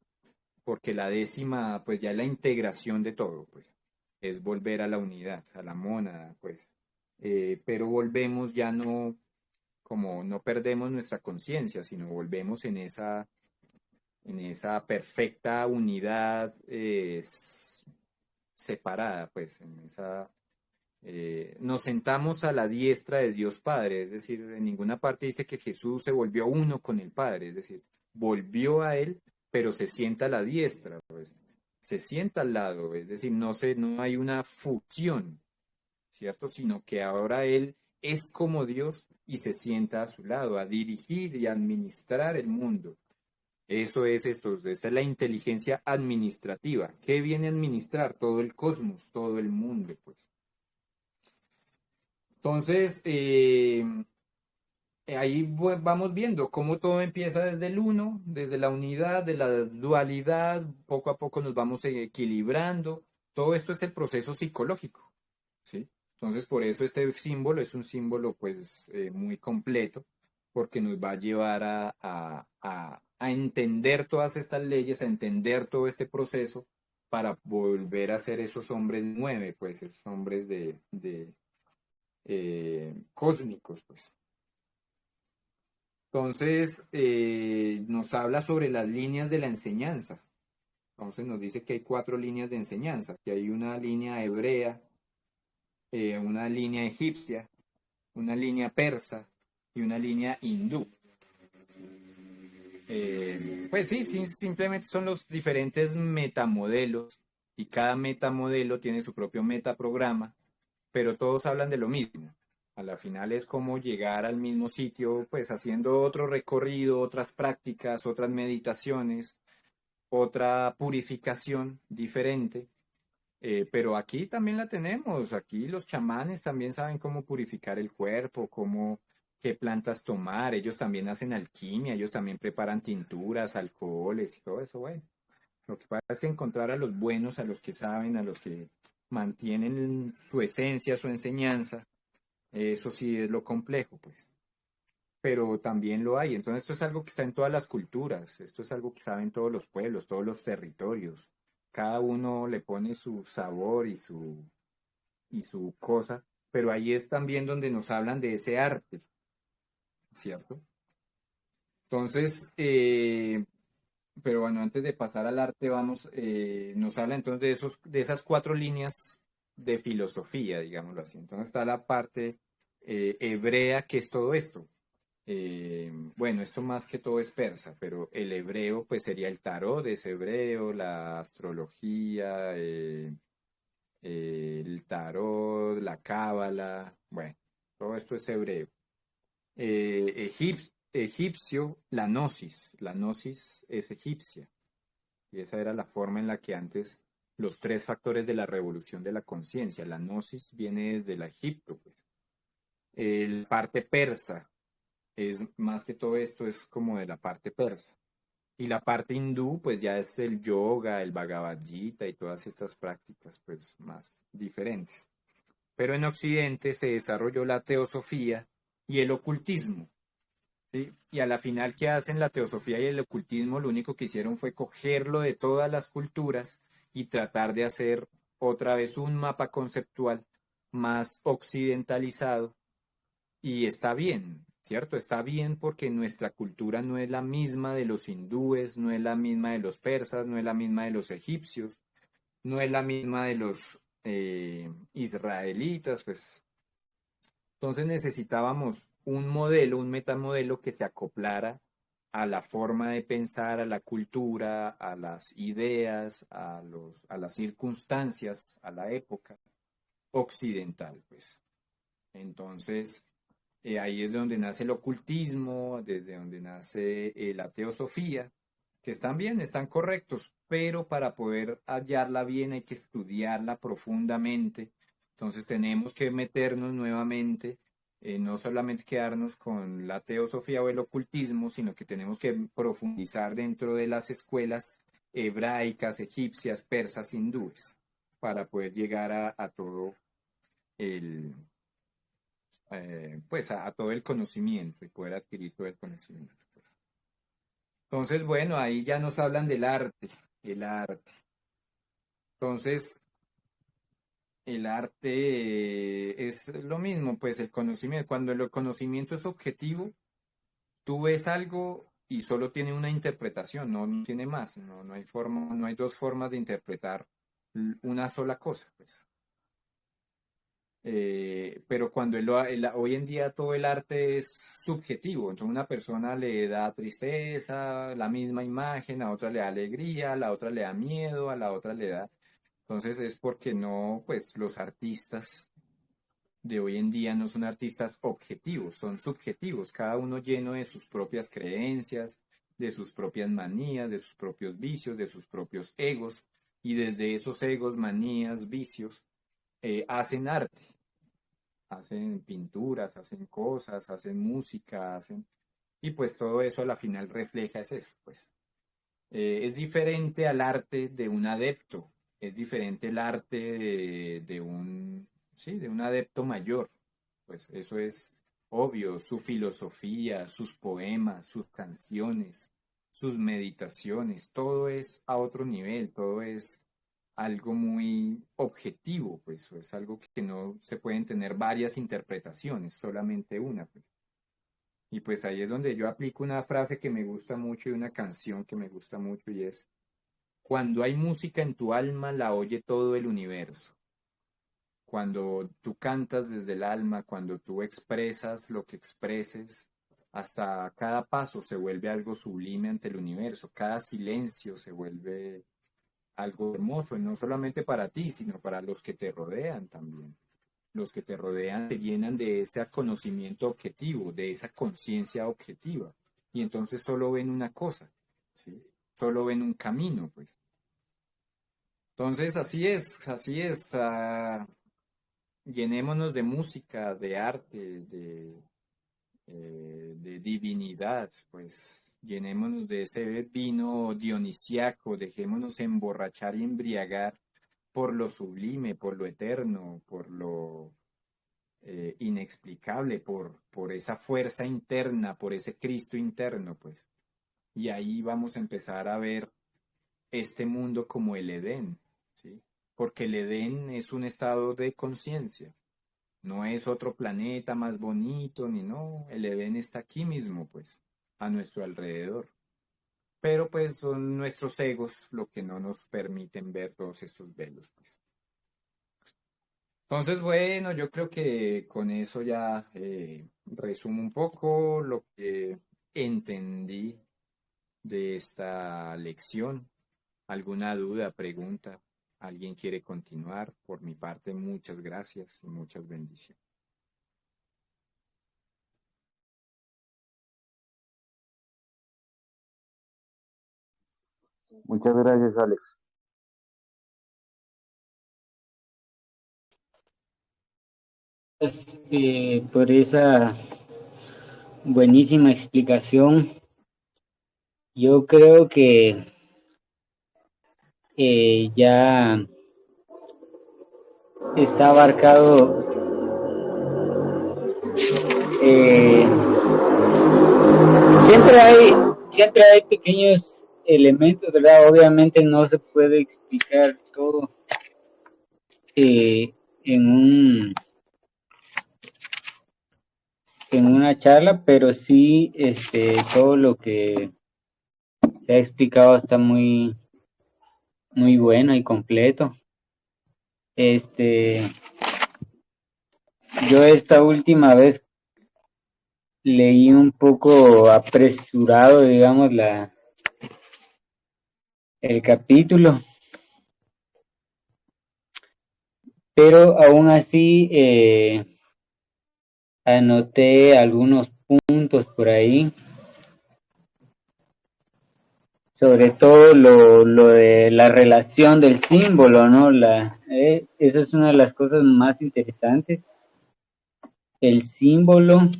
porque la décima pues ya es la integración de todo, pues es volver a la unidad, a la mónada, pues. Pero volvemos ya no, como no perdemos nuestra conciencia, sino volvemos en esa perfecta unidad separada, pues, en esa, nos sentamos a la diestra de Dios Padre, es decir, en ninguna parte dice que Jesús se volvió uno con el Padre, es decir, volvió a Él, pero se sienta a la diestra, pues, se sienta al lado, es decir, no hay una fusión, ¿cierto? Sino que ahora Él es como Dios y se sienta a su lado, a dirigir y administrar el mundo. Eso es esto, esta es la inteligencia administrativa. ¿Qué viene a administrar? Todo el cosmos, todo el mundo, pues. Entonces, ahí vamos viendo cómo todo empieza desde el uno, desde la unidad, de la dualidad, poco a poco nos vamos equilibrando. Todo esto es el proceso psicológico, ¿sí? Entonces, por eso este símbolo es un símbolo, pues, muy completo, porque nos va a llevar a entender todas estas leyes, a entender todo este proceso, para volver a ser esos hombres 9, pues, esos hombres cósmicos, pues. Entonces, nos habla sobre las líneas de la enseñanza. Entonces, nos dice que hay 4 líneas de enseñanza, que hay una línea hebrea, una línea egipcia, una línea persa y una línea hindú. Pues sí, simplemente son los diferentes metamodelos y cada metamodelo tiene su propio metaprograma, pero todos hablan de lo mismo. A la final es como llegar al mismo sitio, pues haciendo otro recorrido, otras prácticas, otras meditaciones, otra purificación diferente. Pero aquí también la tenemos, aquí los chamanes también saben cómo purificar el cuerpo, cómo, qué plantas tomar, ellos también hacen alquimia, ellos también preparan tinturas, alcoholes y todo eso, bueno. Lo que pasa es que encontrar a los buenos, a los que saben, a los que mantienen su esencia, su enseñanza, eso sí es lo complejo, pues. Pero también lo hay. Entonces esto es algo que está en todas las culturas, esto es algo que saben todos los pueblos, todos los territorios. Cada uno le pone su sabor y su cosa, pero ahí es también donde nos hablan de ese arte, ¿cierto? Entonces, pero bueno, antes de pasar al arte, vamos, nos habla entonces de de esas cuatro líneas de filosofía, digámoslo así. Entonces está la parte hebrea, que es todo esto. Bueno, esto más que todo es persa, pero el hebreo pues sería el tarot, es hebreo, la astrología, el tarot, la cábala, bueno, todo esto es hebreo. Egipcio, la gnosis es egipcia, y esa era la forma en la que antes los tres factores de la revolución de la conciencia, la gnosis viene desde el Egipto, pues. El parte persa es más que todo esto es como de la parte persa. Y la parte hindú, pues ya es el yoga, el Bhagavad Gita y todas estas prácticas, pues más diferentes. Pero en Occidente se desarrolló la teosofía y el ocultismo, ¿sí? Y a la final, ¿qué hacen la teosofía y el ocultismo? Lo único que hicieron fue cogerlo de todas las culturas y tratar de hacer otra vez un mapa conceptual más occidentalizado. Y está bien, ¿cierto? Está bien porque nuestra cultura no es la misma de los hindúes, no es la misma de los persas, no es la misma de los egipcios, no es la misma de los israelitas, pues. Entonces necesitábamos un modelo, un metamodelo que se acoplara a la forma de pensar, a la cultura, a las ideas, a las circunstancias, a la época occidental, pues. Entonces, ahí es donde nace el ocultismo, desde donde nace la teosofía, que están bien, están correctos, pero para poder hallarla bien hay que estudiarla profundamente. Entonces tenemos que meternos nuevamente, no solamente quedarnos con la teosofía o el ocultismo, sino que tenemos que profundizar dentro de las escuelas hebraicas, egipcias, persas, hindúes, para poder llegar a todo el, pues a todo el conocimiento y poder adquirir todo el conocimiento, pues. Entonces, bueno, ahí ya nos hablan del arte, el arte. Entonces, el arte es lo mismo, pues el conocimiento. Cuando el conocimiento es objetivo, tú ves algo y solo tiene una interpretación, no tiene más, no hay forma, no hay dos formas de interpretar una sola cosa, pues. Pero cuando hoy en día todo el arte es subjetivo, entonces una persona le da tristeza, la misma imagen, a otra le da alegría, a la otra le da miedo, a la otra le da... Entonces es porque no, pues los artistas de hoy en día no son artistas objetivos, son subjetivos, cada uno lleno de sus propias creencias, de sus propias manías, de sus propios vicios, de sus propios egos, y desde esos egos, manías, vicios, hacen arte, hacen pinturas, hacen cosas, hacen música, hacen... Y pues todo eso a la final refleja es eso, pues. Es diferente al arte de un adepto, es diferente el arte de un, sí, de un adepto mayor, pues eso es obvio, su filosofía, sus poemas, sus canciones, sus meditaciones, todo es a otro nivel, todo es algo muy objetivo, pues es algo que no se pueden tener varias interpretaciones, solamente una, pues. Y pues ahí es donde yo aplico una frase que me gusta mucho y una canción que me gusta mucho y es, cuando hay música en tu alma, la oye todo el universo. Cuando tú cantas desde el alma, cuando tú expresas lo que expreses, hasta cada paso se vuelve algo sublime ante el universo, cada silencio se vuelve algo hermoso, y no solamente para ti, sino para los que te rodean también. los que te rodean se llenan de ese conocimiento objetivo, de esa conciencia objetiva, y entonces solo ven una cosa, ¿sí? Solo ven un camino, pues. Entonces, así es. Llenémonos de música, de arte, de divinidad, pues llenémonos de ese vino dionisiaco, dejémonos emborrachar y embriagar por lo sublime, por lo eterno, por lo inexplicable, por esa fuerza interna, por ese Cristo interno, pues. Y ahí vamos a empezar a ver este mundo como el Edén, ¿sí? Porque el Edén es un estado de conciencia. No es otro planeta más bonito, ni no, el Edén está aquí mismo, pues, a nuestro alrededor. Pero pues son nuestros egos lo que no nos permiten ver todos estos velos, pues. Entonces, bueno, yo creo que con eso ya resumo un poco lo que entendí de esta lección. ¿Alguna duda, pregunta? ¿Alguien quiere continuar? Por mi parte, muchas gracias y muchas bendiciones. Muchas gracias, Alex. Por esa buenísima explicación. Yo creo que ya está abarcado. eh, siempre hay pequeños elementos, ¿verdad? Obviamente no se puede explicar todo eh, en en una charla, pero sí todo lo que se ha explicado está muy bueno y completo. Yo esta última vez leí un poco apresurado, digamos, el capítulo, pero aún así anoté algunos puntos por ahí, sobre todo lo de la relación del símbolo, ¿no? Esa es una de las cosas más interesantes, el símbolo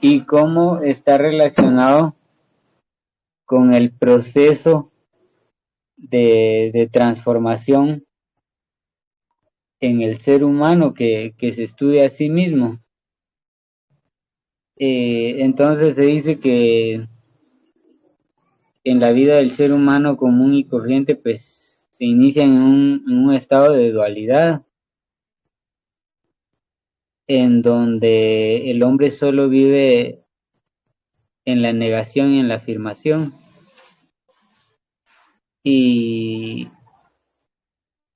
y cómo está relacionado con el proceso de transformación en el ser humano que se estudia a sí mismo. Entonces se dice que en la vida del ser humano común y corriente, pues se inicia en un estado de dualidad, en donde el hombre solo vive en la negación y en la afirmación. Y,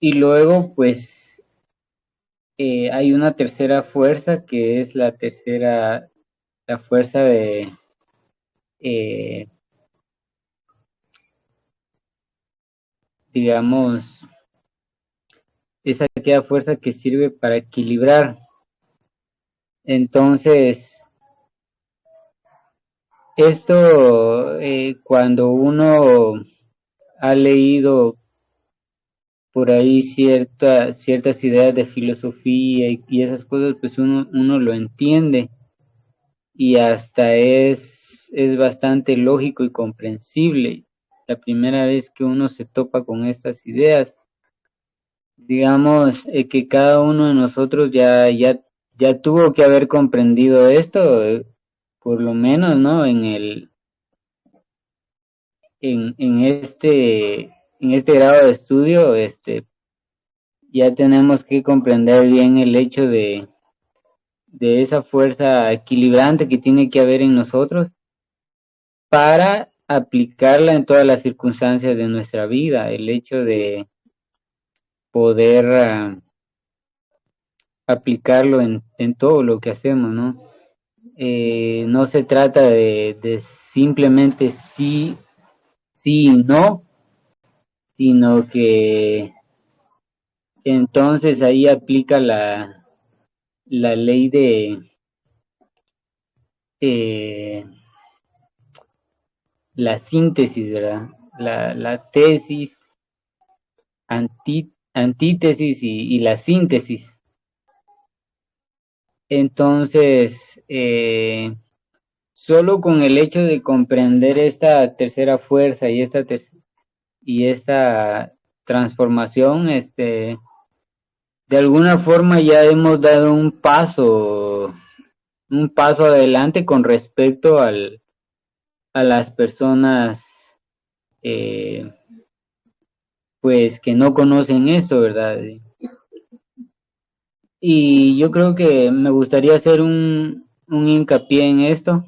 y luego, pues, hay una tercera fuerza que es la fuerza de, eh, digamos, es aquella fuerza que sirve para equilibrar. Entonces, esto cuando uno ha leído por ahí ciertas ideas de filosofía y esas cosas, pues uno lo entiende y hasta es bastante lógico y comprensible. La primera vez que uno se topa con estas ideas, digamos que cada uno de nosotros ya tuvo que haber comprendido esto, por lo menos, ¿no? En este grado de estudio, ya tenemos que comprender bien el hecho de esa fuerza equilibrante que tiene que haber en nosotros para aplicarla en todas las circunstancias de nuestra vida, el hecho de poder aplicarlo en todo lo que hacemos, ¿no? No se trata de simplemente sí, sí y no, sino que entonces ahí aplica la ley de eh, la síntesis, ¿verdad? La tesis, antítesis y la síntesis. Entonces, solo con el hecho de comprender esta tercera fuerza y esta transformación, de alguna forma ya hemos dado un paso adelante con respecto a las personas, eh, pues que no conocen eso, ¿verdad? Y yo creo que me gustaría hacer un hincapié en esto,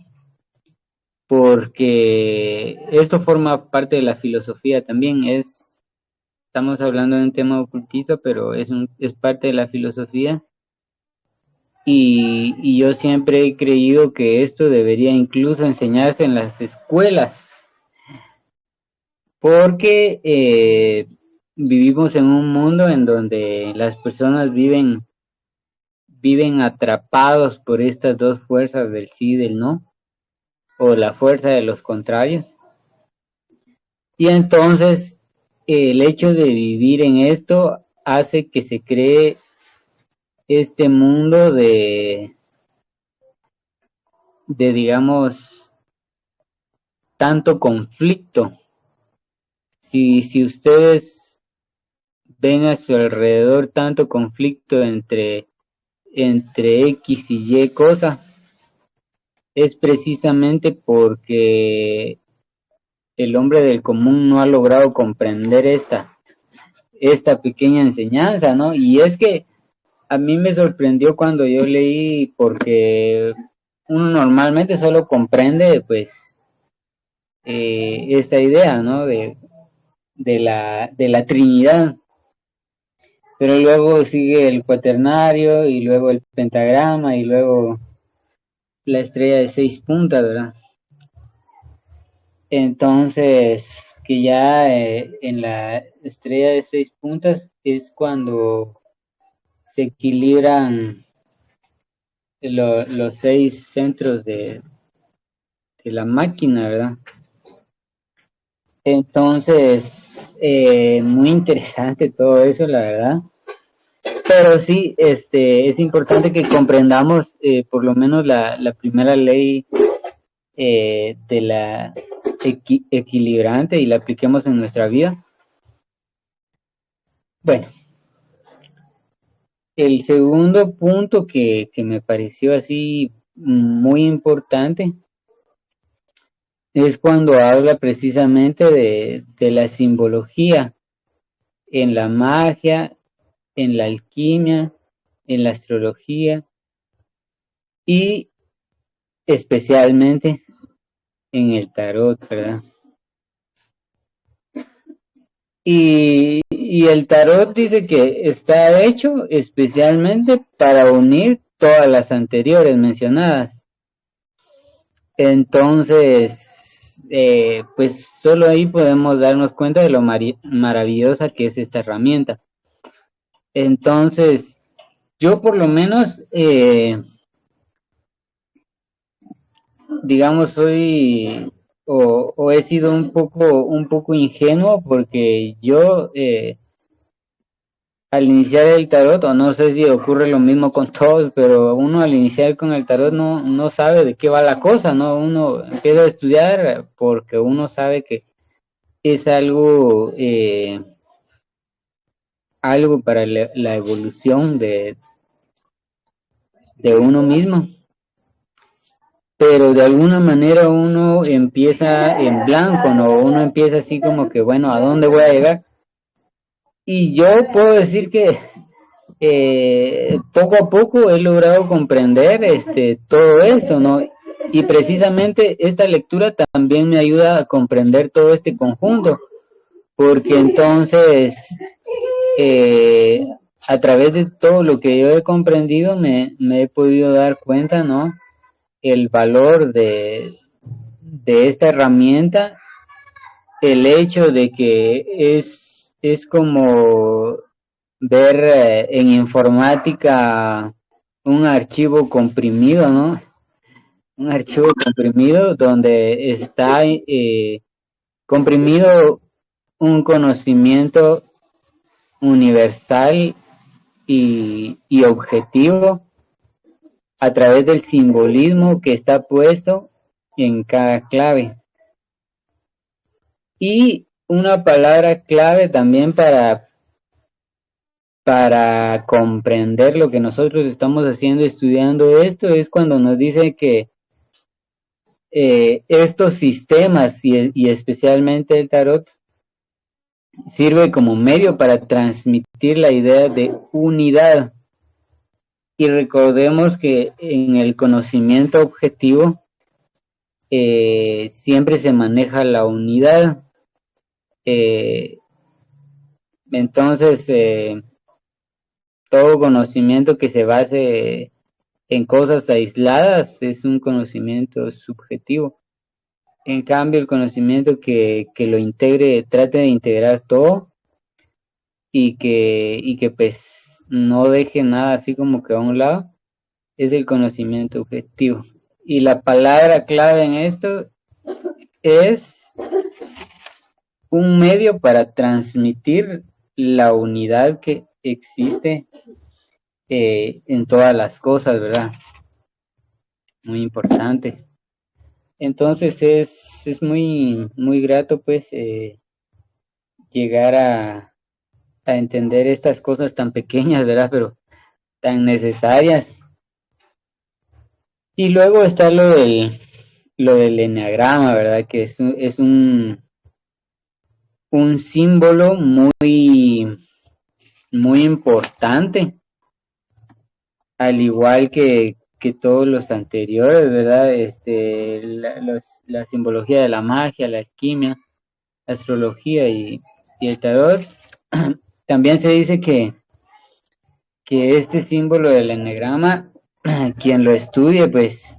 porque esto forma parte de la filosofía también. Estamos hablando de un tema ocultista, pero es parte de la filosofía. Y yo siempre he creído que esto debería incluso enseñarse en las escuelas, porque vivimos en un mundo en donde las personas viven atrapados por estas dos fuerzas del sí y del no, o la fuerza de los contrarios. Y entonces el hecho de vivir en esto hace que se cree este mundo digamos, tanto conflicto. Si ustedes ven a su alrededor tanto conflicto entre X y Y cosa, es precisamente porque el hombre del común no ha logrado comprender esta pequeña enseñanza, ¿no? Y es que a mí me sorprendió cuando yo leí, porque uno normalmente solo comprende, pues, esta idea, ¿no? De la Trinidad, pero luego sigue el cuaternario y luego el pentagrama y luego la estrella de 6 puntas, ¿verdad? Entonces, que ya en la estrella de 6 puntas es cuando se equilibran los 6 centros de la máquina, ¿verdad? Entonces, muy interesante todo eso, la verdad. Pero sí, es importante que comprendamos por lo menos la primera ley de la equilibrante y la apliquemos en nuestra vida. Bueno, el segundo punto que me pareció así muy importante es cuando habla precisamente de la simbología en la magia, en la alquimia, en la astrología y especialmente en el tarot, ¿verdad? Y el tarot dice que está hecho especialmente para unir todas las anteriores mencionadas. Entonces, pues solo ahí podemos darnos cuenta de lo maravillosa que es esta herramienta. Entonces, yo por lo menos, digamos, soy o he sido un poco ingenuo, porque yo al iniciar el tarot, o no sé si ocurre lo mismo con todos, pero uno al iniciar con el tarot no sabe de qué va la cosa, ¿no? Uno empieza a estudiar porque uno sabe que es algo para la evolución de uno mismo, pero de alguna manera uno empieza en blanco, ¿no? Uno empieza así como que, bueno, ¿a dónde voy a llegar? Y yo puedo decir que poco a poco he logrado comprender todo esto, ¿no? Y precisamente esta lectura también me ayuda a comprender todo este conjunto, porque entonces a través de todo lo que yo he comprendido me he podido dar cuenta, ¿no? El valor de esta herramienta, el hecho de que es como ver en informática un archivo comprimido, ¿no? Un archivo comprimido donde está comprimido un conocimiento universal y objetivo a través del simbolismo que está puesto en cada clave. Y una palabra clave también para comprender lo que nosotros estamos haciendo, estudiando esto, es cuando nos dice que estos sistemas y especialmente el tarot sirve como medio para transmitir la idea de unidad. Y recordemos que en el conocimiento objetivo siempre se maneja la unidad. Entonces, todo conocimiento que se base en cosas aisladas es un conocimiento subjetivo. En cambio, el conocimiento que lo integre, trate de integrar todo y que pues no deje nada así como que a un lado, es el conocimiento objetivo. Y la palabra clave en esto es un medio para transmitir la unidad que existe en todas las cosas, ¿verdad? Muy importante. Entonces es muy, muy grato pues llegar a entender estas cosas tan pequeñas, ¿verdad? Pero tan necesarias. Y luego está lo del eneagrama, ¿verdad? Que es un símbolo muy, muy importante, al igual que todos los anteriores, ¿verdad? La simbología de la magia, la alquimia, la astrología y el tarot. También se dice que este símbolo del eneagrama, quien lo estudie, pues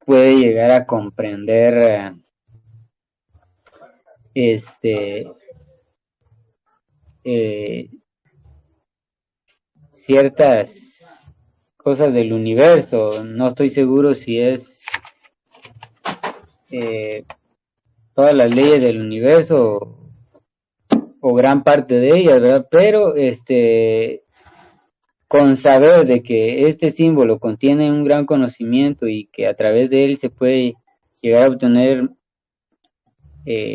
puede llegar a comprender ciertas cosas del universo. No estoy seguro si es todas las leyes del universo o gran parte de ellas, ¿verdad? Pero con saber de que este símbolo contiene un gran conocimiento y que a través de él se puede llegar a obtener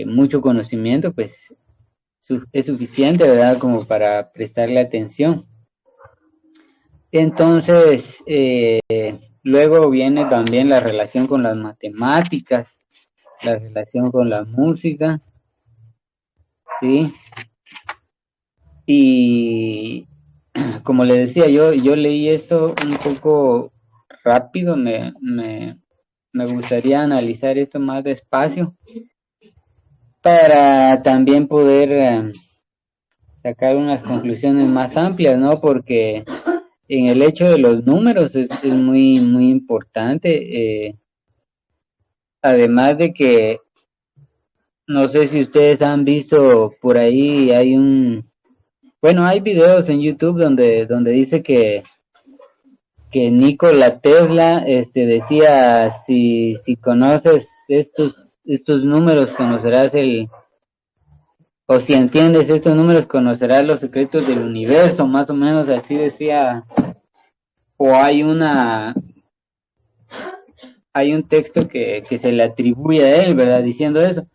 mucho conocimiento, pues es suficiente, ¿verdad? Como para prestarle atención. Entonces, luego viene también la relación con las matemáticas, la relación con la música, ¿sí? Y como le decía, yo leí esto un poco rápido, me gustaría analizar esto más despacio para también poder sacar unas conclusiones más amplias, ¿no? Porque en el hecho de los números es muy, muy importante. Además de que, no sé si ustedes han visto por ahí, hay videos en YouTube donde dice que Nikola Tesla decía, si conoces estos números, conocerás o si entiendes estos números, conocerás los secretos del universo, más o menos así decía. O hay un texto que se le atribuye a él, ¿verdad? Diciendo eso.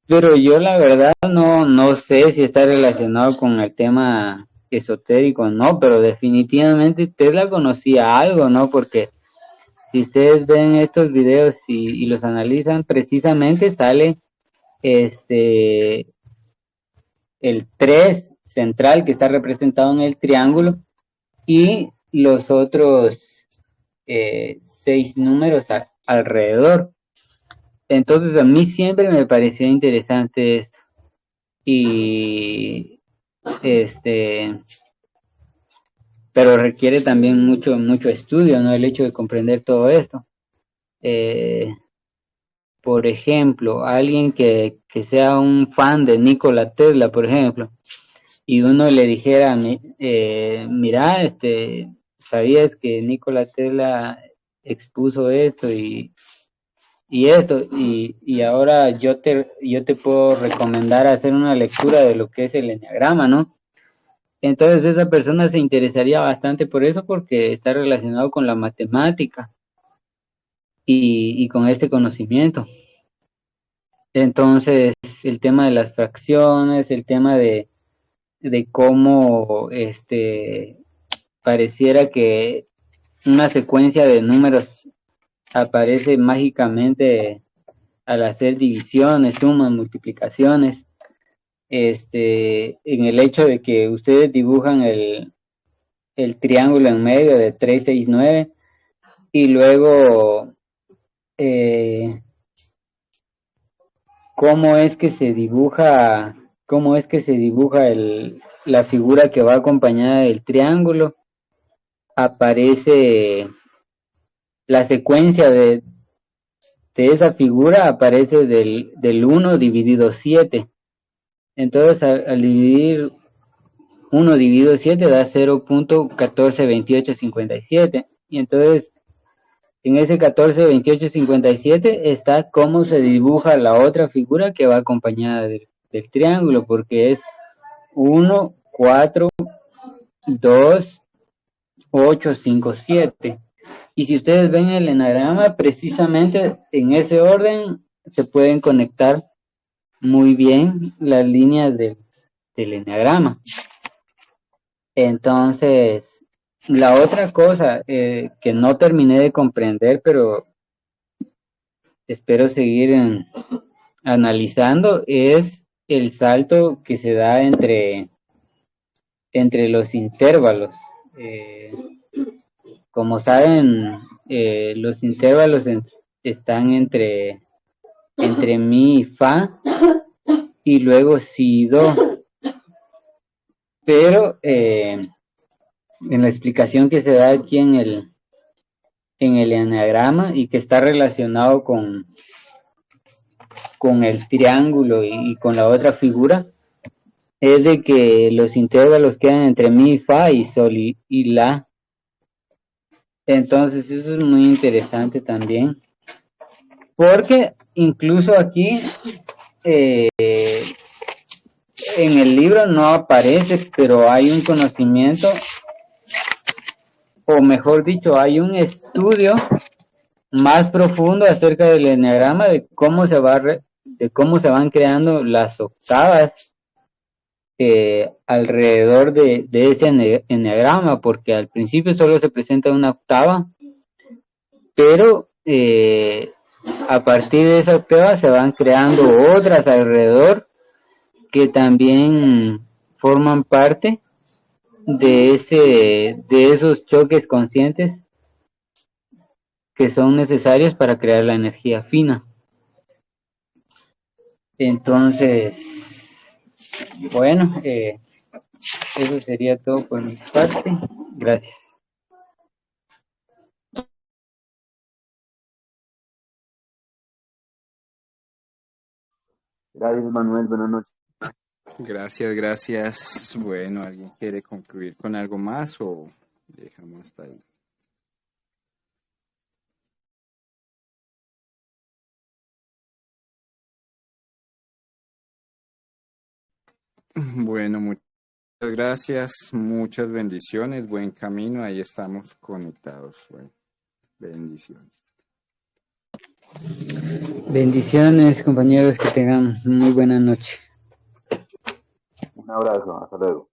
Pero yo la verdad no sé si está relacionado con el tema esotérico, no, pero definitivamente Tesla conocía algo, ¿no? Porque si ustedes ven estos videos y los analizan, precisamente sale el 3 central que está representado en el triángulo y los otros 6 números alrededor. Entonces a mí siempre me pareció interesante esto. Y pero requiere también mucho estudio, ¿no? El hecho de comprender todo esto. Por ejemplo, alguien que sea un fan de Nikola Tesla, por ejemplo, y uno le dijera, mira, ¿sabías que Nikola Tesla expuso esto y esto? Y ahora yo te puedo recomendar hacer una lectura de lo que es el eneagrama, ¿no? Entonces esa persona se interesaría bastante por eso porque está relacionado con la matemática y con este conocimiento. Entonces el tema de las fracciones, el tema de cómo pareciera que una secuencia de números aparece mágicamente al hacer divisiones, sumas, multiplicaciones, en el hecho de que ustedes dibujan el triángulo en medio de 3, 6, 9 y luego cómo es que se dibuja la figura que va acompañada del triángulo. Aparece la secuencia de esa figura, aparece del 1 dividido 7. Entonces al dividir 1 dividido 7 da 0.142857. Y entonces en ese 142857 está cómo se dibuja la otra figura que va acompañada del triángulo, porque es 1, 4, 2, 8, 5, 7. Y si ustedes ven el enagrama, precisamente en ese orden se pueden conectar muy bien las líneas del enagrama. Entonces, la otra cosa que no terminé de comprender, pero espero seguir analizando, es el salto que se da entre los intervalos. Como saben, los intervalos están entre mi y fa y luego si do. Pero en la explicación que se da aquí en el eneagrama y que está relacionado con el triángulo y con la otra figura, es de que los intervalos quedan entre mi, fa y sol y la. Entonces eso es muy interesante también, porque incluso aquí en el libro no aparece, pero hay un conocimiento, o mejor dicho, hay un estudio más profundo acerca del eneagrama, de cómo se van creando las octavas alrededor de ese eneagrama, porque al principio solo se presenta una octava, pero a partir de esa octava se van creando otras alrededor que también forman parte de esos choques conscientes que son necesarios para crear la energía fina. Entonces, bueno, eso sería todo por mi parte. Gracias. Gracias, Manuel. Buenas noches. Gracias. Bueno, ¿alguien quiere concluir con algo más o dejamos hasta ahí? Bueno, muchas gracias, muchas bendiciones, buen camino, ahí estamos conectados. Bueno, bendiciones. Bendiciones, compañeros, que tengan muy buena noche. Un abrazo, hasta luego.